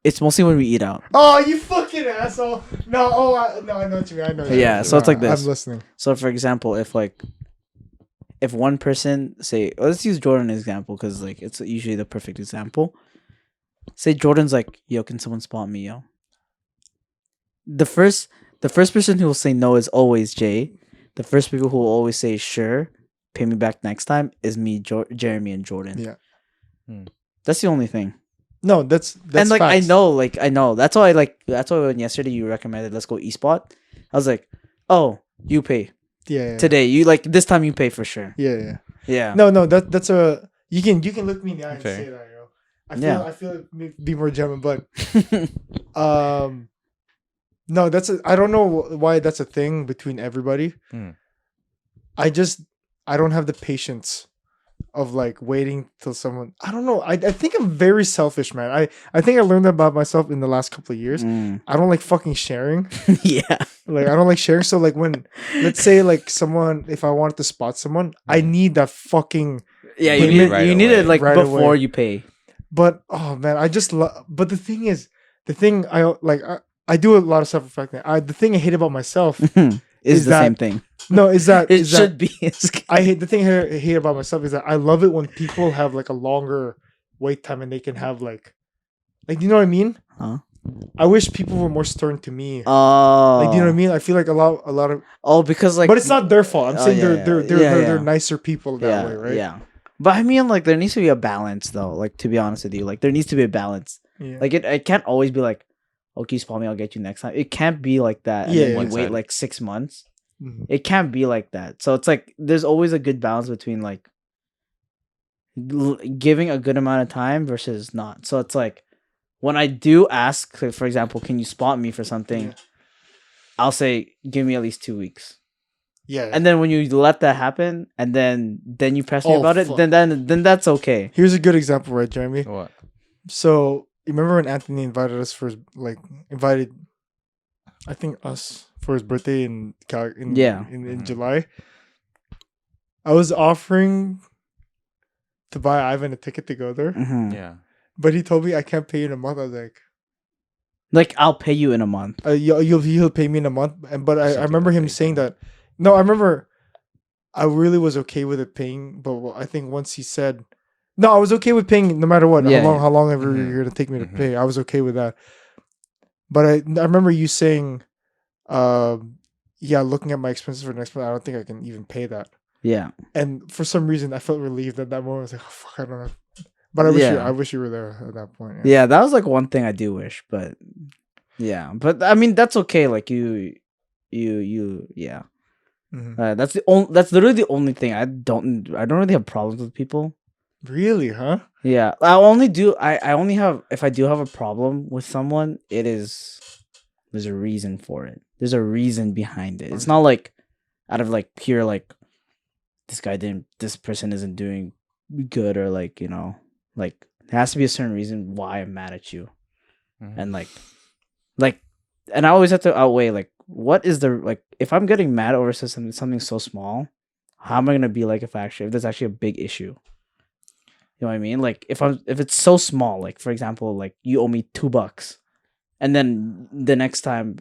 It's mostly when we eat out. Oh, you fucking asshole! No, no, I know what you mean. I know. What you Yeah, mean. so it's like this. I'm listening. So for example, if one person say, let's use Jordan as example because like it's usually the perfect example. Say Jordan's like, yo, can someone spot me, yo? The first person who will say no is always Jay. The first people who will always say sure, pay me back next time is me, Jeremy, and Jordan. Yeah. That's the only thing. No, that's and like facts. I know. That's why when yesterday you recommended let's go E-Spot, I was like, oh, you pay. Yeah. Today you like this time you pay for sure. Yeah. No, that's a you can look me in the eye and Okay. say that, yo. I feel it may be more German, but no, I don't know why that's a thing between everybody. I don't have the patience of like waiting till someone. I don't know. I think I'm very selfish, man. I think I learned that about myself in the last couple of years. I don't like fucking sharing. Yeah. Like I don't like sharing. So like when let's say like someone, if I wanted to spot someone, I need that fucking Yeah, payment you need it like right before away. you pay. But oh man, I just love. But the thing is, I do a lot of self-reflecting. The thing I hate about myself is the that, same thing. No, is that it should be. I hate the thing I hate about myself is that I love it when people have like a longer wait time and they can have like you know what I mean? Huh? I wish people were more stern to me. Oh, Like, do you know what I mean? I feel like a lot of because like, but it's not their fault. I'm saying they're yeah. nicer people that way, right? Yeah, but I mean, like, there needs to be a balance, though. Like, to be honest with you, like, there needs to be a balance. Yeah. Like, it can't always be like, okay, spot me, I'll get you next time. It can't be like that. And then you wait One-sided. like 6 months. Mhm. It can't be like that. So it's like there's always a good balance between like giving a good amount of time versus not. So it's like when I do ask, like, for example, can you spot me for something? Yeah. I'll say, give me at least 2 weeks. Yeah. And then when you let that happen, and then you press me Oh, about it, fuck. then that's okay. Here's a good example, right, Jeremy? What? So you remember when Anthony invited us I think us for his birthday in July. I was offering to buy Ivan a ticket to go there, Mhm. Yeah. but he told me I can't pay you in a month. I was Like, I'll pay you in a month. he'll pay me in a month. But I Something remember like him that, saying yeah. that. No, I remember I really was okay with it paying, but I think once he said, no, I was okay with paying no matter what. Yeah, How long ever Mhm. you're gonna take me to Mhm. pay, I was okay with that. But I remember you saying, looking at my expenses for next month, I don't think I can even pay that. Yeah. And for some reason, I felt relieved at that moment. I was like, oh, fuck, I don't know. But I wish you were there at that point. Yeah, that was like one thing I do wish, but yeah, but I mean that's okay. Like yeah. Mhm. That's literally the only thing I don't really have problems with people. Really, huh? Yeah, I only have if I do have a problem with someone, there's a reason for it. There's a reason behind it. It's not like out of like pure like this person isn't doing good or like, you know, like there has to be a certain reason why I'm mad at you. Mhm. And like and I always have to outweigh like what is the like if I'm getting mad over something so small, how am I gonna be like if there's actually a big issue? You know what I mean? Like if it's so small, like for example, like you owe me $2, and then the next time,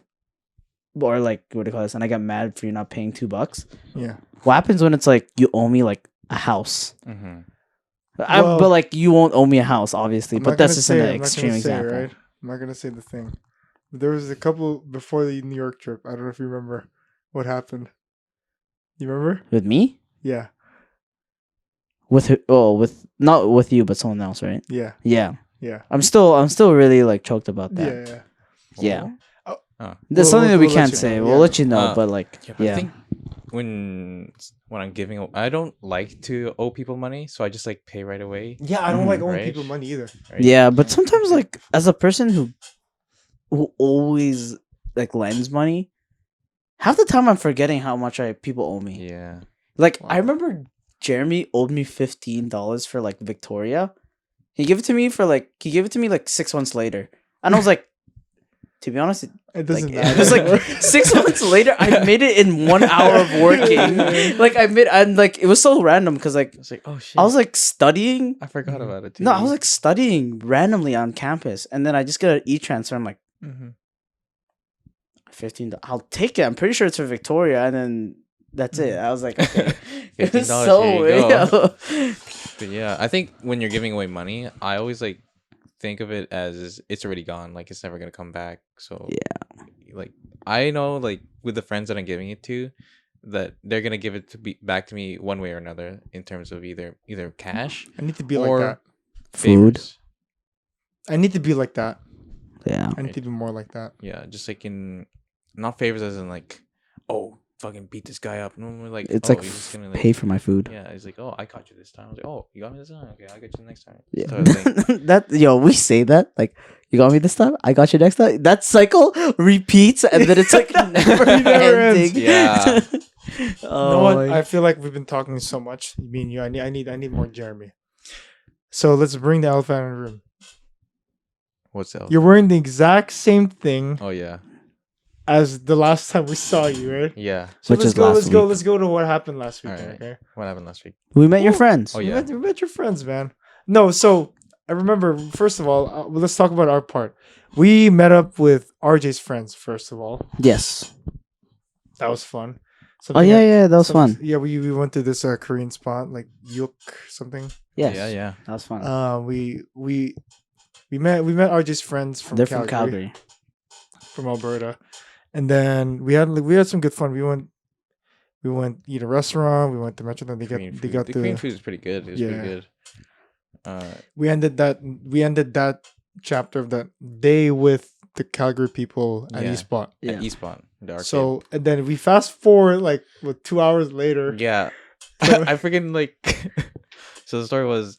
or like what do you call this? And I get mad for you not paying $2. Yeah. What happens when it's like you owe me like a house? Mhm. But like you won't owe me a house, obviously. I'm But not that's gonna just say- an I'm not extreme gonna say, example. right? I'm not gonna say the thing. There was a couple before the New York trip. I don't know if you remember what happened. You remember? With me? Yeah. With not with you, but someone else, right? Yeah. Yeah. Yeah. I'm still really like choked about that. Yeah. Yeah. Oh. There's something that we we'll let can't you say. know, We'll yeah. let you know, but like Yeah, but yeah. I think when I'm giving, I don't like to owe people money, so I just like pay right away. Yeah, I don't like owing Right. people money either. Right? Yeah, but sometimes like as a person who always like lends money, half the time I'm forgetting how much people owe me. Yeah. Like Wow. I remember Jeremy owed me $15 for like Victoria. He gave it to me like 6 months later. And I was like, To be honest, It doesn't like, matter. it was like 6 months later, I made it in 1 hour of working. Like and like it was so random because like It's like, oh shit. I was like studying. I forgot about it too. No, I was like studying randomly on campus, and then I just get an e-transfer. I'm like, Mm-hmm. 15. I'll take it. I'm pretty sure it's for Victoria, and then that's it. I was like, okay. It was $15, so here you go. weird. But yeah, I think when you're giving away money, I always like think of it as it's already gone, like it's never gonna come back. So like I know like with the friends that I'm giving it to, that they're gonna give it to be back to me one way or another in terms of either cash I need to be or like that. Food. favors. I need to be like that. Yeah. I need to be more like that. Yeah, just like in not favors as in like, oh fucking beat this guy up. No, more like It's oh, like he's just gonna like pay for my food. yeah, it's like, oh, I caught you this time. I was like, oh, you got me this time? Okay, I'll get you next time. Yeah. Sort of thing. That we say that like you got me this time, I got you next time. That cycle repeats and then it's like never never ends. ending. Yeah. You Oh, know what? my- I feel like we've been talking so much. Me and you. I need more Jeremy. So let's bring the elephant in the room. What's else? You're wearing the exact same thing Oh yeah. as the last time we saw you, right? Yeah. So Which let's is go. last Let's go. week. Let's go to what happened last week. Alright. Okay. What happened last week? we met your Oh. friends. Oh We yeah. met your friends, man. No, so I remember. First of all, well, let's talk about our part. We met up with RJ's friends. First of all, Yes. that was fun. Oh yeah, that was fun. Yeah, we went to this Korean spot like Yuk something. Yes. Yeah. That was fun. We met RJ's friends from They're Calgary, from Calgary. from Alberta, and then we had some good fun. We went eat a restaurant. We went to Metro. Then they got The Korean food is pretty good. It was Yeah. pretty good. we ended that chapter of that day with the Calgary people at Yeah. East Spot. Yeah. At East Spot, the arcade. So and then we fast forward like 2 hours later. yeah, So- I freaking like. So the story was,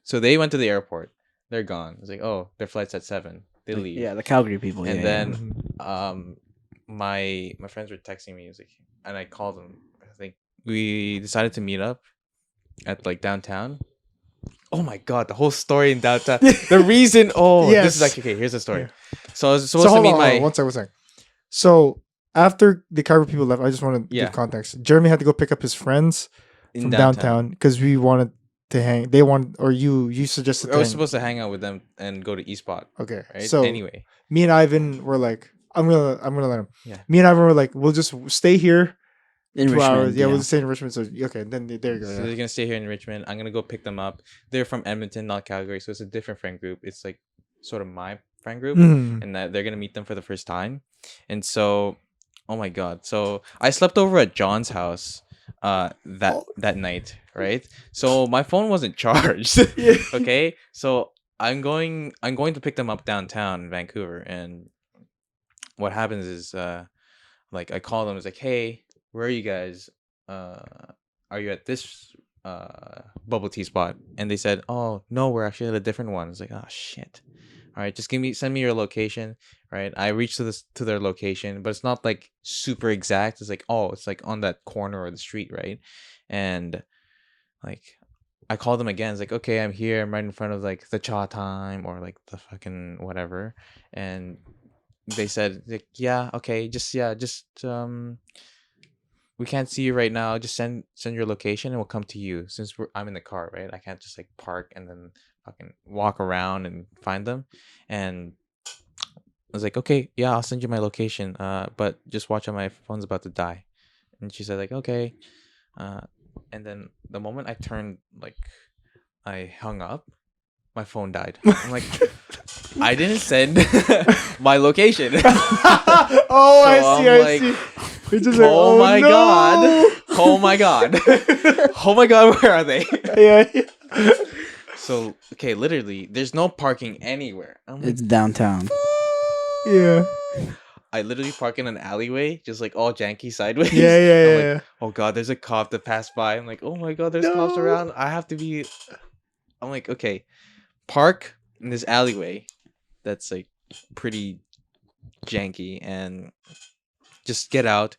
so they went to the airport. They're gone. It's like, oh, their flight's at 7. They leave. Yeah, the Calgary people. And yeah, then Mhm. my friends were texting me. It's like, and I called them. I think we decided to meet up at like downtown. Oh my god, the whole story in downtown. The reason. Oh, this is Yes. like okay. Here's the story. Yeah. So I was supposed to hold meet on, my. one second. So after the Calgary people left, I just want to Yeah. give context. Jeremy had to go pick up his friends in from downtown because we wanted to hang. They want, or you suggested. I to was hang. supposed to hang out with them and go to East Spot. Okay, Right. so Anyway. me and Ivan were like, I'm gonna let him. Yeah. Me and Ivan were like, we'll just stay here in 2 Richmond. hours. Yeah, we'll just stay in Richmond. So okay, then there you go. So Yeah. they're gonna stay here in Richmond. I'm gonna go pick them up. They're from Edmonton, not Calgary, so it's a different friend group. It's like sort of my friend group, Mhm. and that they're gonna meet them for the first time. And so, oh my god! So I slept over at John's house, that night, right? So my phone wasn't charged. Yeah. Okay, so I'm going to pick them up downtown in Vancouver, and what happens is like I call them. It's like, hey, where are you guys? Are you at this bubble tea spot? And they said, oh no, we're actually at a different one. It's like, oh shit. All right, just send me your location. Right, I reached to their location, but it's not like super exact. It's like, oh, it's like on that corner of the street, right? And like I called them again. It's like, okay, I'm here. I'm right in front of like the Cha Time or like the fucking whatever. And they said like, yeah, okay, just we can't see you right now. Just send your location and we'll come to you. Since I'm in the car, right? I can't just like park and then fucking walk around and find them. And I was like, okay, yeah, I'll send you my location. But just watch out, my phone's about to die. And she said like, okay. And then the moment I hung up, my phone died. I'm like, I didn't send my location. Oh, So I I'm like, see. It's just oh my no. god. Oh my god. Oh my god, where are they? Yeah. So, okay, literally, there's no parking anywhere. I'm like, It's downtown. Yeah. I literally park in an alleyway, just like all janky sideways. Yeah. I'm like, Yeah. oh god, there's a cop that passed by. I'm like, oh my god, there's cops No. around. I have to be. I'm like, okay, park in this alleyway that's like pretty janky and just get out,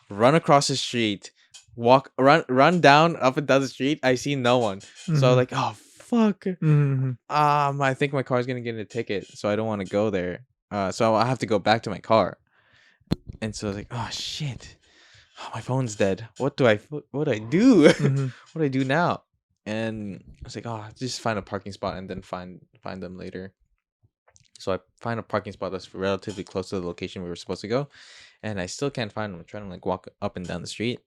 run across the street, run down up and down the street. I see no one. So I was like, oh fuck. Mhm. I think my car's gonna get a ticket, so I don't want to go there. So I have to go back to my car. And so I was like, oh shit, oh, my phone's dead. What do I do? Mhm. What do I do now? And I was like, oh, just find a parking spot and then find them later. So I find a parking spot that's relatively close to the location we were supposed to go, and I still can't find them. I'm trying to like walk up and down the street.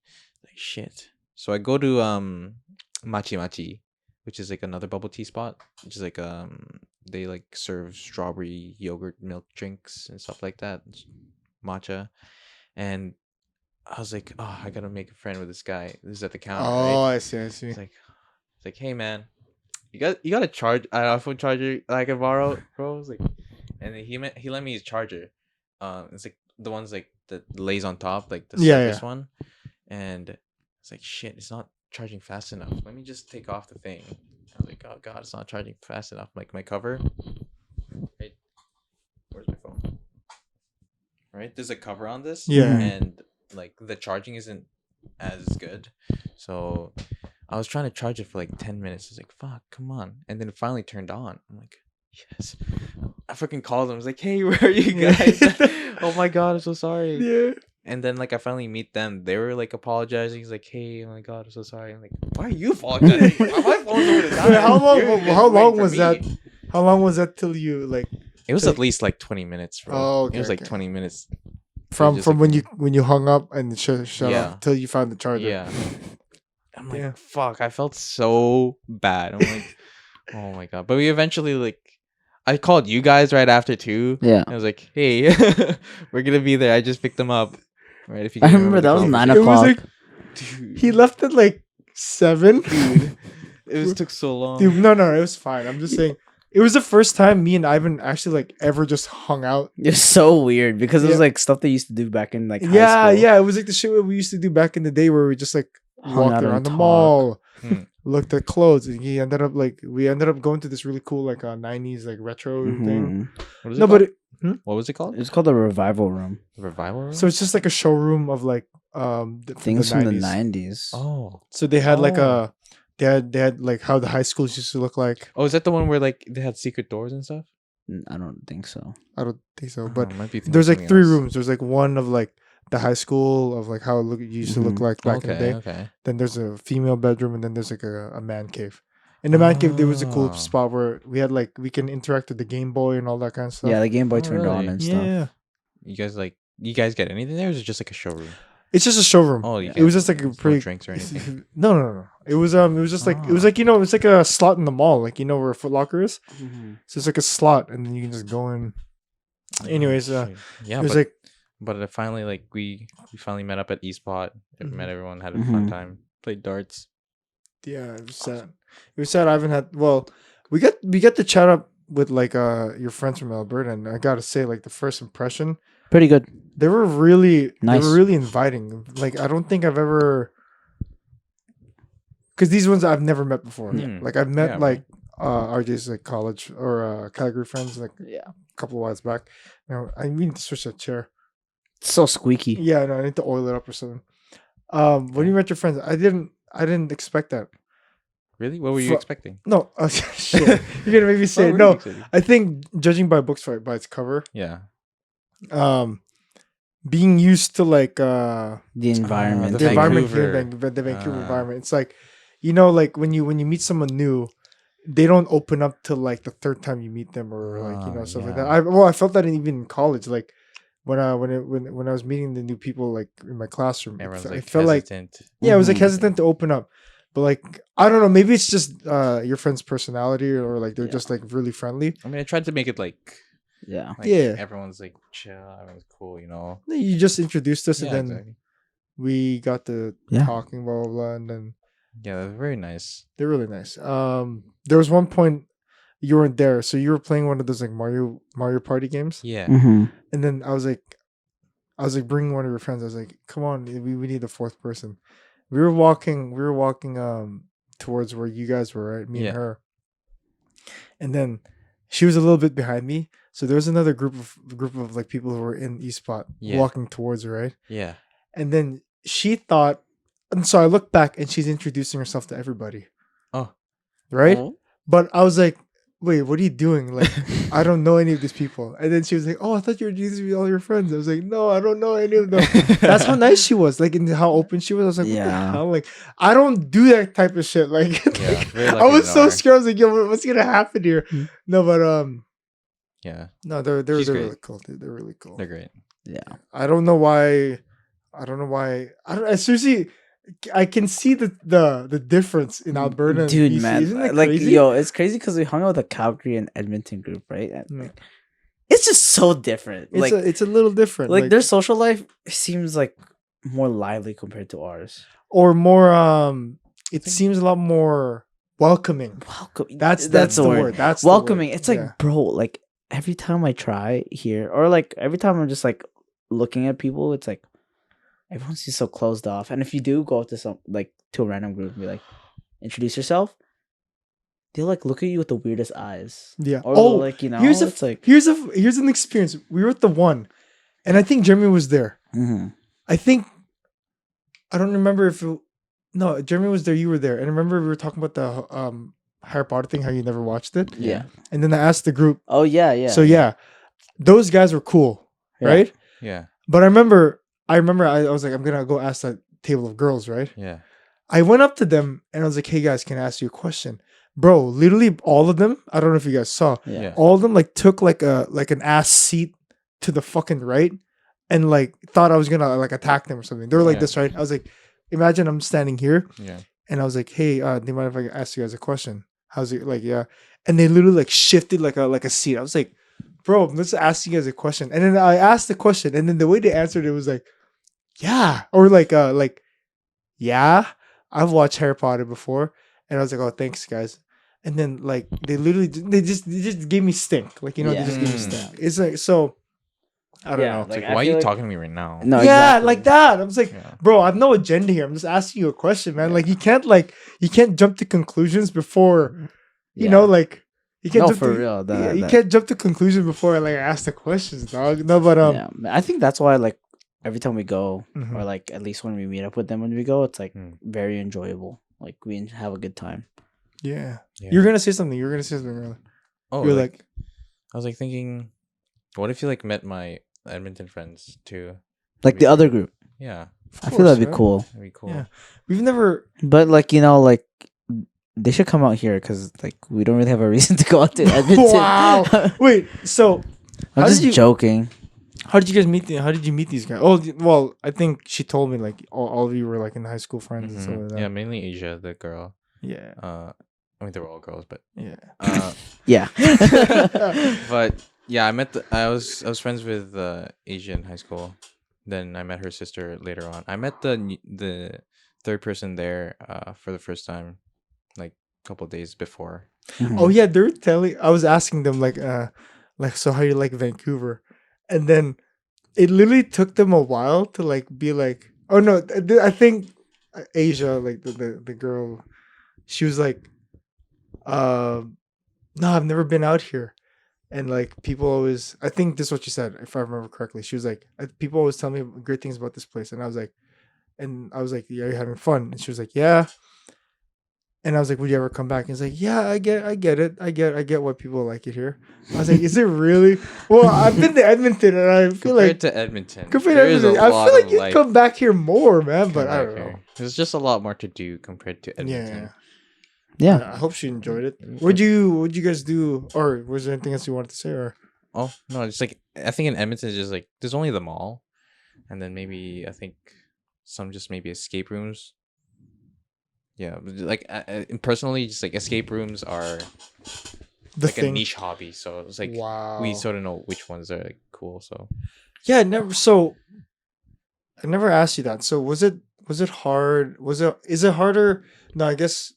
Like shit. So I go to Machi Machi, which is like another bubble tea spot, which is like they like serve strawberry yogurt milk drinks and stuff like that, matcha. And I was like, oh, I gotta make a friend with this guy. This is at the counter, Oh, right? I see. I see. It's like, hey man, you got a charge an iPhone charger I can borrow, bro? I was like, and then he lent me his charger. It's like the ones like that lays on top, like the Yeah, surface one. And it's like shit, it's not charging fast enough. Let me just take off the thing. I was like, oh god, it's not charging fast enough. Like my cover. Right. Where's my phone? Right, there's a cover on this. Yeah. And like the charging isn't as good. So I was trying to charge it for like 10 minutes. I was like, fuck, come on. And then it finally turned on. I'm like, yes. I freaking called them. I was like, hey, where are you guys? Oh my god, I'm so sorry. Yeah. And then like I finally meet them. They were like apologizing. He's like, hey, oh my god, I'm so sorry. I'm like, why are you apologizing? My phone's over the Wait, how long? You're How waiting long for was me. that? How long was that till you like It was So- at least like 20 minutes, bro. Oh, okay, it was like okay. 20 minutes. from just, from like- when you hung up and shut Yeah. off till you found the charger? Yeah. I'm like, Yeah. fuck, I felt so bad. I'm like, oh my god. But we eventually like I called you guys right after too. Yeah. I was like, hey, we're gonna be there. I just picked them up. Right. If you I can remember the that was 9 It was o'clock. like Dude, he left at like 7. it was took so long. Dude, no, it was fine. I'm just saying, it was the first time me and Ivan actually like ever just hung out. It's so weird because it was Yeah. like stuff they used to do back in like high Yeah, school. yeah. It was like the shit we used to do back in the day where we just like Hung walked out and around the talk. mall, Hmm. looked at clothes, and we ended up going to this really cool like 90s like retro thing. Mhm. What is No, it but called? What was it called? It's called the revival room. Revival Room? so it's just like a showroom of like Things from the 90s. 90s. Oh. So they had like Oh. they had like how the high schools used to look like. Oh, is that the one where like they had secret doors and stuff? I don't think so. I don't think so, Oh, but I might be thinking there's of like something 3 else. rooms. There's like one of like the high school of like how it used to look Mhm. like back in the day. Okay. Then there's a female bedroom, and then there's like a man cave. In the man cave, there was a cool Oh. spot where we had like we can interact with the Game Boy and all that kind of stuff. Yeah, the Game Boy Oh, turned on really? and stuff. Yeah, You guys get anything there? Or is it just like a showroom? it's just a showroom. Oh, you It was just like a no pretty drinks or anything. No. It was just like it was Ah. like it's like a slot in the mall, like where Foot Locker is. Mhm. So it's like a slot, and then you can just go in. Anyways, Shoot. Yeah, it was but like it finally like we finally met up at Espot. Mhm. Met everyone, had a fun Mhm. time, played darts. yeah, it was sad. It was sad. I haven't had we got to chat up with like your friends from Alberta, and I gotta say like the first impression. Pretty good. They were really Nice. inviting. Like I don't think I've ever, because these ones I've never met before. Yeah. Like I've met Yeah, like RJ's like college or Calgary friends like Yeah. a couple of whiles back. Now I need to switch that chair. It's so squeaky. Yeah, no, I need to oil it up or something. When you met your friends, I didn't expect that. Really? What were you Fro- expecting? No, shit. You're gonna make me say What it. were you No. expecting? I think judging by books by its cover, Yeah. being used to like The environment. the environment here, Vancouver. the Vancouver Ah. environment. It's like, like when you meet someone new, they don't open up till like the third time you meet them or like stuff like that. yeah. I felt that even in college, like when I was meeting the new people like in my classroom, Everyone's I like felt like hesitant. I was like Mhm. hesitant to open up, but like I don't know, maybe it's just your friend's personality or like they're Yeah. just like really friendly. I mean, I tried to make it like Yeah. Yeah. everyone's like chill, everyone's cool, you know. You just introduced us, Yeah, and then exactly. we got to Yeah. talking, blah blah blah, and then. Yeah, they're very nice. They're really nice. There was one point you weren't there, so you were playing one of those like Mario Party games, Yeah. Mm-hmm. and then I was like, bringing one of your friends. I was like, come on, we need a fourth person. We were walking towards where you guys were, right? Me Yeah. and her, and then she was a little bit behind me, so there was another group of like people who were in East Spot Yeah. walking towards her, right? Yeah. And then she thought, and so I looked back, and she's introducing herself to everybody, Oh. right? Oh. But I was like, wait, what are you doing? Like, I don't know any of these people. And then she was like, oh, I thought you were these were all your friends. I was like, no, I don't know any of them. That's how nice she was. Like, and how open she was. I was like, what the Yeah. hell? Like, I don't do that type of shit. Like, Yeah, very I lucky was to know so her. scared. I was like, yo, what's gonna happen here? Mm. No, but Yeah, no, they're She's they're great. really cool. Dude. They're really cool. they're great. Yeah. I don't know why. I don't know why. I seriously, I can see the difference in Alberta and Dude, BC. man, Isn't it like crazy? yo, it's crazy because we hung out with the Calgary and Edmonton group, right? And, Yeah. like, it's just so different. It's a little different. Like their social life seems like more lively compared to ours. or more. It seems a lot more welcoming. Welcome. That's the word. That's Welcoming. The word. It's like, Yeah. bro, like every time I try here, or like every time I'm just like looking at people, it's like everyone seems so closed off. And if you do go up to to a random group and be like, introduce yourself, they'll like look at you with the weirdest eyes. Yeah. Or Oh, like, you know, here's it's like here's an experience. We were at the one, and I think Jeremy was there. mhm. I think I don't remember if no, Jeremy was there. You were there, and I remember we were talking about the Harry Potter thing. How you never watched it, Yeah. and then I asked the group. Oh yeah, yeah. So yeah, those guys were cool, Yeah. right? Yeah, But I remember I was like, I'm gonna go ask that table of girls, right? yeah. I went up to them and I was like, hey guys, can I ask you a question? Bro, literally all of them, I don't know if you guys saw, Yeah. Yeah. all of them like took like an ass seat to the fucking right and like thought I was gonna like attack them or something. They were like Yeah. this, right? I was like, imagine I'm standing here Yeah. and I was like, hey, do you mind if I ask you guys a question? How's it like, yeah. And they literally like shifted like a seat. I was like, bro, let's ask you guys a question. And then I asked the question, and then the way they answered it was like, yeah. Or like yeah, I've watched Harry Potter before, and I was like, "Oh, thanks, guys." And then like they literally they just gave me stink, like they just gave me Yeah. stink. It's like so, I don't Yeah, know. like, Like, I why are feel you like- talking to me right now? No, yeah, exactly. like that. I was like, Yeah. bro, I've no agenda here. I'm just asking you a question, man. Yeah. Like you can't jump to conclusions before you Yeah. know like you can't No, jump for to, real, yeah, you that- can't jump to conclusions before I ask the questions, dog. No, but yeah, I think that's why like every time we go, Mhm. or like at least when we meet up with them when we go, it's like Mm. very enjoyable. Like we have a good time. yeah. Yeah. You're gonna say something. You're gonna say something. Earlier. Oh, You're like, like, I was like thinking, what if you like met my Edmonton friends too? Like the other group, Yeah, I feel that'd be man. cool. that'd be cool. Yeah. We've never. But like like they should come out here because like we don't really have a reason to go out to Edmonton. Wow. Wait. So I'm How just did you- joking. how did you guys meet? How did you meet these guys? Oh, well, I think she told me like all of you were like in high school friends and stuff like that. Yeah, mainly Asia, the girl. Yeah. I mean, they were all girls, but Yeah. Yeah. but yeah, I was friends with Asia in high school. Then I met her sister later on. I met the third person there for the first time, like a couple days before. Oh yeah, they were telling. I was asking them like so how you like Vancouver, and then it literally took them a while to like be like, oh no, I think Asia like the girl, she was like, no, I've never been out here. And like people always, I think this is what she said, if I remember correctly. She was like, people always tell me great things about this place, and I was like, yeah, you're having fun, and she was like, yeah. And I was like, would you ever come back? And he's like, yeah, I get it, I get why people like it here. I was like, is it really? Well, I've been to Edmonton, and I feel Compared like to Edmonton, compared to there is a Edmonton, I lot feel like of you'd life come back here more, man. come But I back don't know. here. There's just a lot more to do compared to Edmonton. Yeah. Yeah. I hope she enjoyed it. What'd you guys do? Or was there anything else you wanted to say? Or Oh no, it's like I think in Edmonton it's just like there's only the mall, and then maybe I think some just maybe escape rooms. Yeah, but, like personally, just like escape rooms are the like a thing? niche hobby, so it's like Wow. we sort of know which ones are like cool. So Yeah, I never. So I never asked you that. So was it hard? Is it harder? No, I guess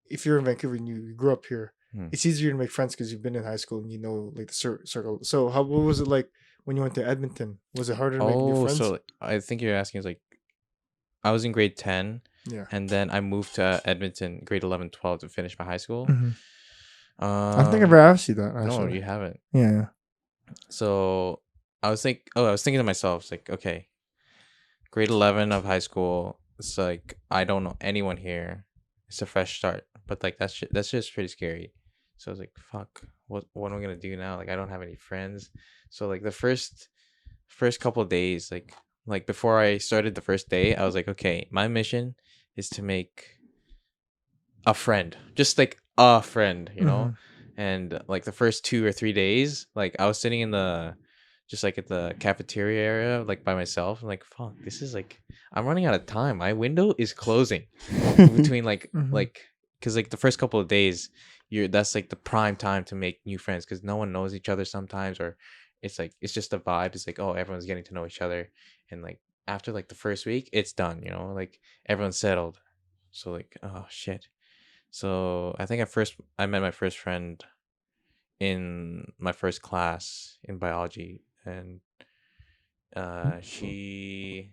if you're in Vancouver and you grew up here, it's easier to make friends because you've been in high school and you know like the circle. So what was it like when you went to Edmonton? Was it harder to make new friends? so I think you're asking is like I was in grade 10, yeah. and then I moved to Edmonton grade 11, 12 to finish my high school. I think I've ever asked you that. No, Actually. you haven't. Yeah. So I was thinking to myself, it's like, okay, grade 11 of high school, it's like I don't know anyone here. It's a fresh start, but like that's just pretty scary. So I was like, fuck, what am I gonna do now? Like I don't have any friends. So like the first couple of days, like before I started the first day, I was like, okay, my mission is to make a friend, just like a friend, you know. And like the first 2 or 3 days, like I was sitting in the just like at the cafeteria area, like by myself. I'm like, fuck, this is like I'm running out of time. My window is closing between like because like the first couple of days, that's like the prime time to make new friends because no one knows each other sometimes, or it's like it's just a vibe. It's like, oh, everyone's getting to know each other, and like after like the first week, it's done. You know, like everyone's settled. So like, oh shit. So I think I met my first friend in my first class in biology, and she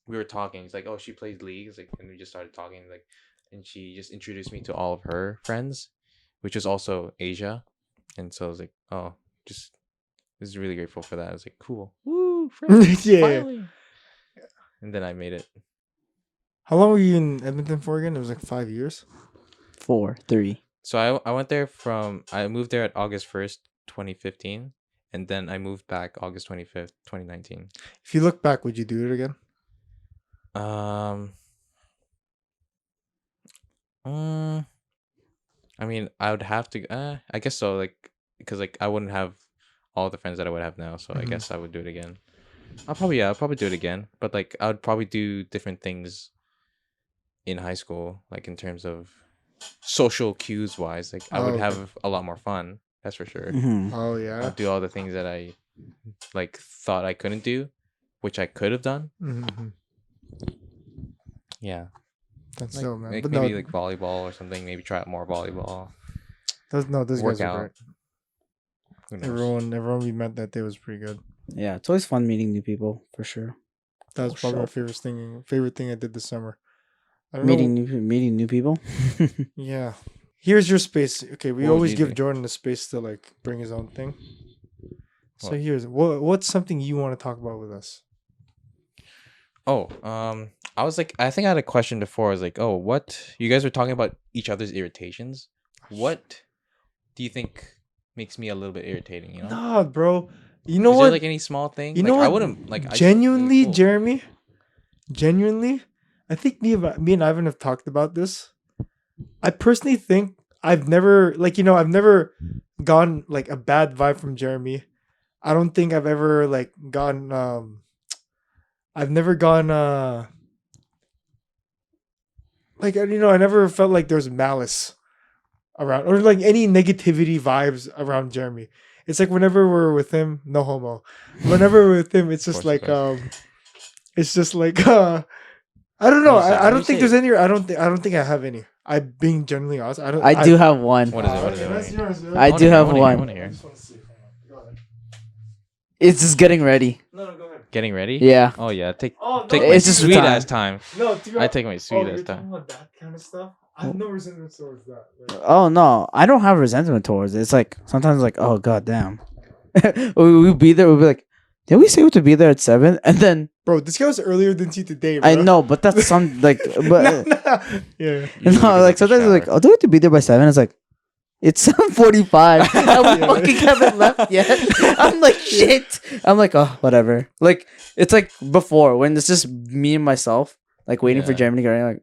we were talking. It's like, oh, she plays leagues, like, and we just started talking, like, and she just introduced me to all of her friends, which was also Asia, and so I was like, oh, just this is really grateful for that. I was like, cool, woo, friends, Yeah. finally. And then I made it. How long were you in Edmonton for again? It was like 5 years. 4, 3. So I went there I moved there at August 1st, 2015, and then I moved back August 25th, 2019. If you look back, would you do it again? I mean, I would have to. I guess so. Like, because like I wouldn't have all the friends that I would have now, so I guess I would do it again. I'll probably do it again, but like I would probably do different things in high school, like in terms of social cues wise. Like I would okay. have a lot more fun. That's for sure. Oh yeah. I'll do all the things that I like thought I couldn't do, which I could have done. Yeah. That's Like, so man. like But maybe no, like volleyball or something. Maybe try out more volleyball. those Work guys are out. great. Who knows? Everyone we met that day was pretty good. Yeah, it's always fun meeting new people for sure. That was For probably my sure. favorite thing I did this summer. I don't Meeting know. meeting new people. Yeah. Here's your space. Okay, we What would always you give do? Jordan the space to like bring his own thing. So What? here's what's something you want to talk about with us? Oh, I was like, I think I had a question before. I was like, oh, what? You guys were talking about each other's irritations. What do you think makes me a little bit irritating? You know, Nah, bro. You know is what? there like any small thing? You Like know I what? wouldn't like. Genuinely, cool. Jeremy. Genuinely, I think me and Ivan have talked about this. I personally think I've never gone like a bad vibe from Jeremy. I don't think I've ever like gone I've never gone I never felt like there's malice around or like any negativity vibes around Jeremy. It's like whenever we're with him, no homo. Whenever we're with him, it's just Of like course. it's just like I don't know. What do you say? I What do don't you think say? there's any. I don't think I have any. I being generally honest. I don't. I do have one. What is it? What is it? That's yours. I do have I one. want to hear. Go ahead. It's just getting ready. No, go ahead. Getting ready? Yeah. Oh yeah. Take Oh, take no, my It's just sweet time. ass time. No, to be I take my sweet you're ass talking time. about that kind of stuff. I have no resentment towards that. Like, Oh no, I don't have resentment towards it. It's like sometimes like, oh god damn. We'll be there. We'll be like, did we say we to be there at 7? And then bro, this guy was earlier than you today. Bro. I know, but that's some like, but Yeah. Usually no, because like of the sometimes shower. like, oh, do we have to be there by 7? It's like, it's 7:45 and we Yeah. fucking haven't left yet. I'm like, shit. I'm like, oh, whatever. Like it's like before when it's just me and myself, like waiting for Yeah. Jeremy to get ready. Like,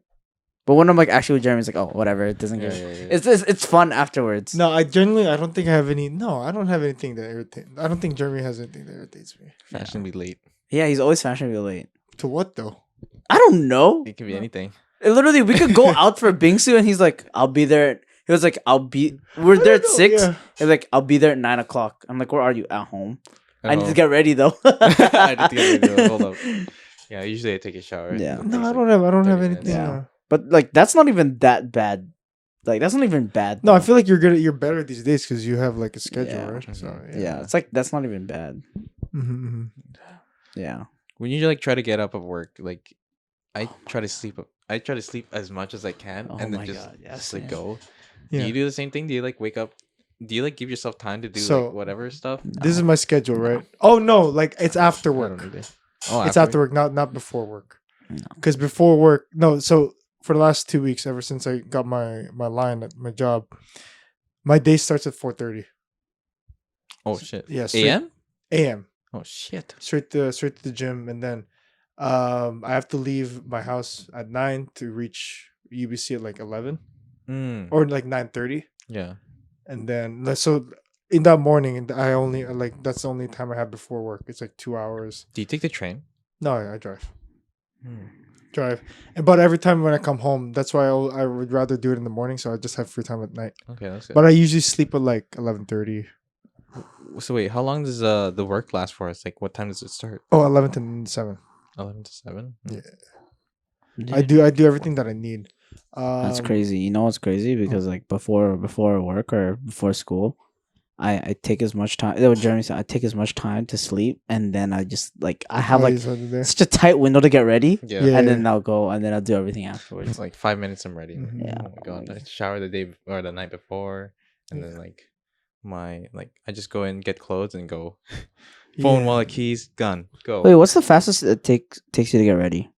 but when I'm like actually with Jeremy, it's like, oh, whatever. It doesn't Yeah, get. yeah, yeah. It's fun afterwards. No, I don't think I have any. No, I don't have anything that irritates. I don't think Jeremy has anything that irritates me. Fashionably late. Yeah, he's always fashionably late. To what though? I don't know. It could be anything. Literally, we could go out for bingsu, and he's like, "I'll be there." He was like, We're there at 6. Yeah. He's like, "I'll be there at 9 o'clock." I'm like, "Where are you? At home." I need to home. get ready though. I need to get ready though. Hold up. Yeah, usually I take a shower. Yeah. It No, takes, I like, don't have. I don't 30 have minutes. anything. Yeah. But like, that's not even that bad. Like, that's not even bad. No, I though. feel like you're better these days because you have like a schedule, Yeah. right? So Yeah, it's like that's not even bad. Mm-hmm. Yeah. When you like try to get up at work, like I try to sleep. I try to sleep as much as I can, Oh and then my just God, yes, just like man. go. Yeah. Do you do the same thing? Do you like wake up? Do you like give yourself time to do So- like whatever stuff? This is my schedule, right? Oh no, like it's after I don't work. either. Oh, It's after work, not before work. No. Because before work, no. So for the last 2 weeks, ever since I got my line at my job, My day starts at 4:30. Oh shit. Yeah, straight AM? a.m. Oh shit. Straight to the gym, and then I have to leave my house at 9 to reach UBC at like 11 Mm. or like 9:30, Yeah. and then so in that morning I only like that's the only time I have before work. It's like 2 hours. Do you take the train? No, I drive. Mm. Drive, but every time when I come home, that's why I would rather do it in the morning, so I just have free time at night. Okay, that's good. But I usually sleep at like 11:30. So wait, how long does the work last for? It's like what time does it start? Oh, 11 to 7. 11 to 7? Yeah. Yeah. I do everything that I need. That's crazy. You know what's crazy? Because like before work or before school, I take as much time. What Jeremy said, I take as much time to sleep, and then I just like I have like such a tight window to get ready, Yeah. Yeah. and then I'll go and then I'll do everything afterwards. It's like 5 minutes I'm ready. Like, Mhm. Yeah. Oh my god. I shower the day or the night before, and then like I just go in, get clothes, and go. Phone, Yeah. wallet, keys, gun, go. Wait, what's the fastest it takes you to get ready?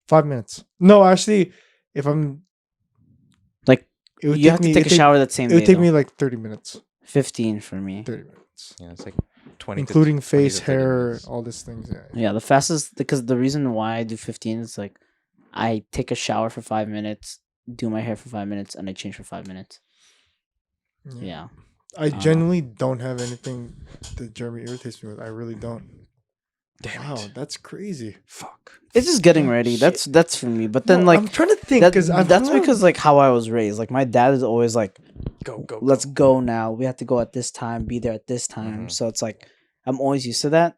5 minutes. No, actually, if I'm Like it would you have to me, take a shower that same It day. would take though. me like 30 minutes. 15 for me. 30 minutes, Yeah, it's like 20 including to 20 face, to 30 hair, minutes. all these things. Yeah. Yeah, the fastest because the reason why I do 15 is like I take a shower for 5 minutes, do my hair for 5 minutes, and I change for 5 minutes. Yeah. I genuinely don't have anything that Jeremy irritates me with. I really don't. Damn Wow, it. that's crazy. Fuck. It's just getting Oh, ready. shit. That's for me. But then No, like I'm trying to think because that's because like how I was raised. Like my dad is always like, Go. let's go now. We have to go at this time, be there at this time. Mhm. So it's like I'm always used to that.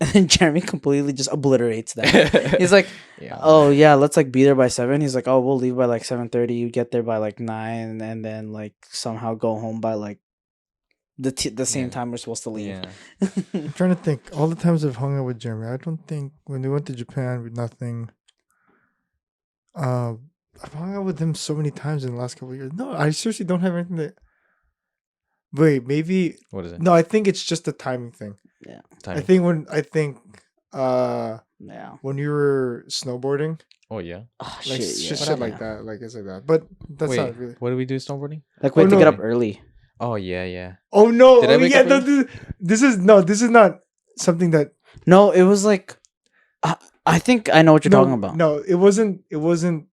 And then Jeremy completely just obliterates that. He's like, Yeah. oh yeah, let's like be there by 7. He's like, oh, we'll leave by like 7:30. You get there by like 9, and then like somehow go home by like the same Yeah. time we're supposed to leave. Yeah. I'm trying to think. All the times I've hung out with Jeremy, I don't think when we went to Japan with nothing. I've hung out with him so many times in the last couple of years. No, I seriously don't have anything that. Wait, maybe What is it? no. I think it's just a timing thing. Timing. I think Yeah. when you were snowboarding, Oh yeah. Oh like shit. Yeah. shit like that, like it's like that. But that's Wait, not really. what do we do snowboarding? Like we have to get no. up early. Oh yeah. Oh no! Did I Oh wake yeah! up No, early? this is not something that. No, it was like I think I know what you're talking about. No, it wasn't. It wasn't.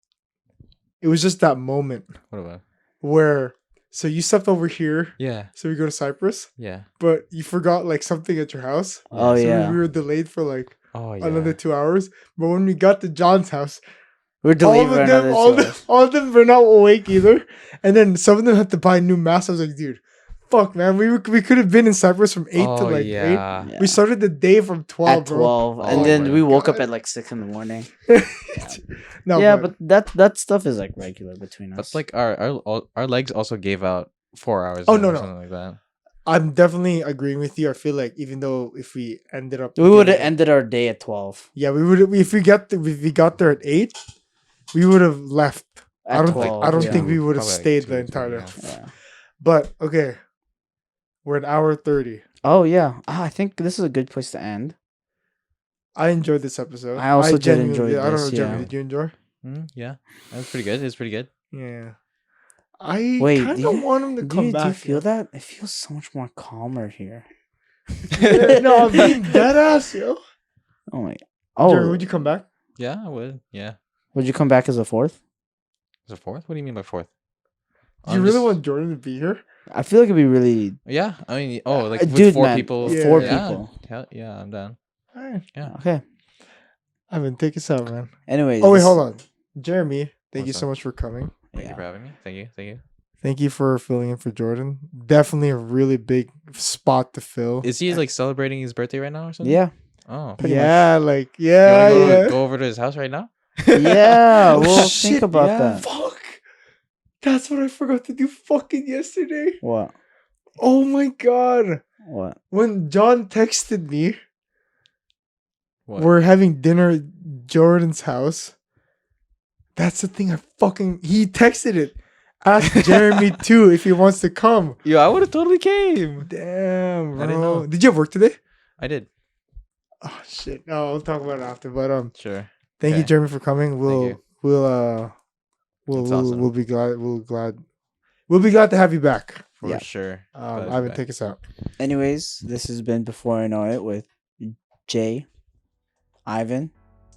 It was just that moment What about? where so you slept over here, Yeah. so we go to Cyprus, Yeah. but you forgot like something at your house. Oh So yeah. we were delayed for like Oh yeah. another 2 hours. But when we got to John's house, We're delayed for another 2 hours. all of them were not awake either. And then some of them had to buy new masks. I was like, dude, fuck, man, we could have been in Cyprus from 8 to like 8. yeah. Yeah. We started the day from 12, At bro. 12, and Oh then my we woke up God. at like 6 in the morning. No, Yeah, but that stuff is like regular between us. But like our legs also gave out 4 hours. Oh, then no, or no. something like that. I'm definitely agreeing with you. I feel like even though if we ended up, we would have together- ended our day at 12. Yeah, we would. If we got there at 8, we would have left. At I don't 12, think. I don't yeah. think we would have Probably like stayed 2 the to entire 3, day. yeah. Yeah. But okay, we're at hour 30. Oh yeah. I think this is a good place to end. I enjoyed this episode. I also did genuinely enjoy did. I don't know, this, Jeremy. yeah. Did you enjoy? Yeah. That was pretty good. It's pretty good. Yeah. I Wait, kind do of you- want him to Do come you, back. do you feel that? It feels so much more calmer here. Yeah, no, I'm being dead ass, yo. Oh my. Jeremy, Oh, would you come back? Yeah, I would. Yeah. would you come back as a fourth? Is it 4th? What do you mean by 4th? Do you really want Jordan to be here? I feel like it'd be really Yeah, I mean, like with dude, 4 man, people. with Yeah. 4 yeah, people. Yeah, I'm down. All right. Yeah. Okay. Ivan, take us out, man. Anyways. Oh wait, hold on, Jeremy. Thank you What's so up? much for coming. Thank you Yeah. for having me. Thank you. Thank you for filling in for Jordan. Definitely a really big spot to fill. Is he like celebrating his birthday right now or something? Yeah. Oh. pretty yeah, like You yeah, wanna yeah. go over to his house right now? Yeah. Oh, We'll shit, think about yeah. that. Fuck. That's what I forgot to do fucking yesterday. What? Oh my god. What? When John texted me, What? we're having dinner at Jordan's house. That's the thing he texted it. Ask Jeremy too if he wants to come. Yo, I would have totally came. Damn, bro. I didn't know. Did you have work today? I did. Oh shit. No, we'll talk about it after. But Sure. thank you, Okay. Jeremy, for coming. you. We'll That's awesome. we'll be glad to have you back. For Yeah. sure. Ivan, take us out. Anyways, this has been Before I Know It with Jay, Ivan,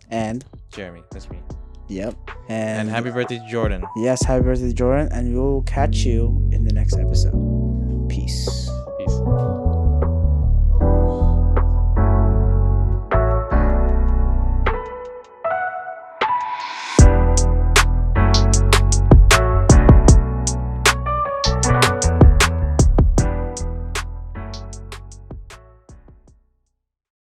and Jeremy, that's me. yep. And happy birthday to Jordan. Yes, happy birthday, Jordan, and we will catch you in the next episode. Peace.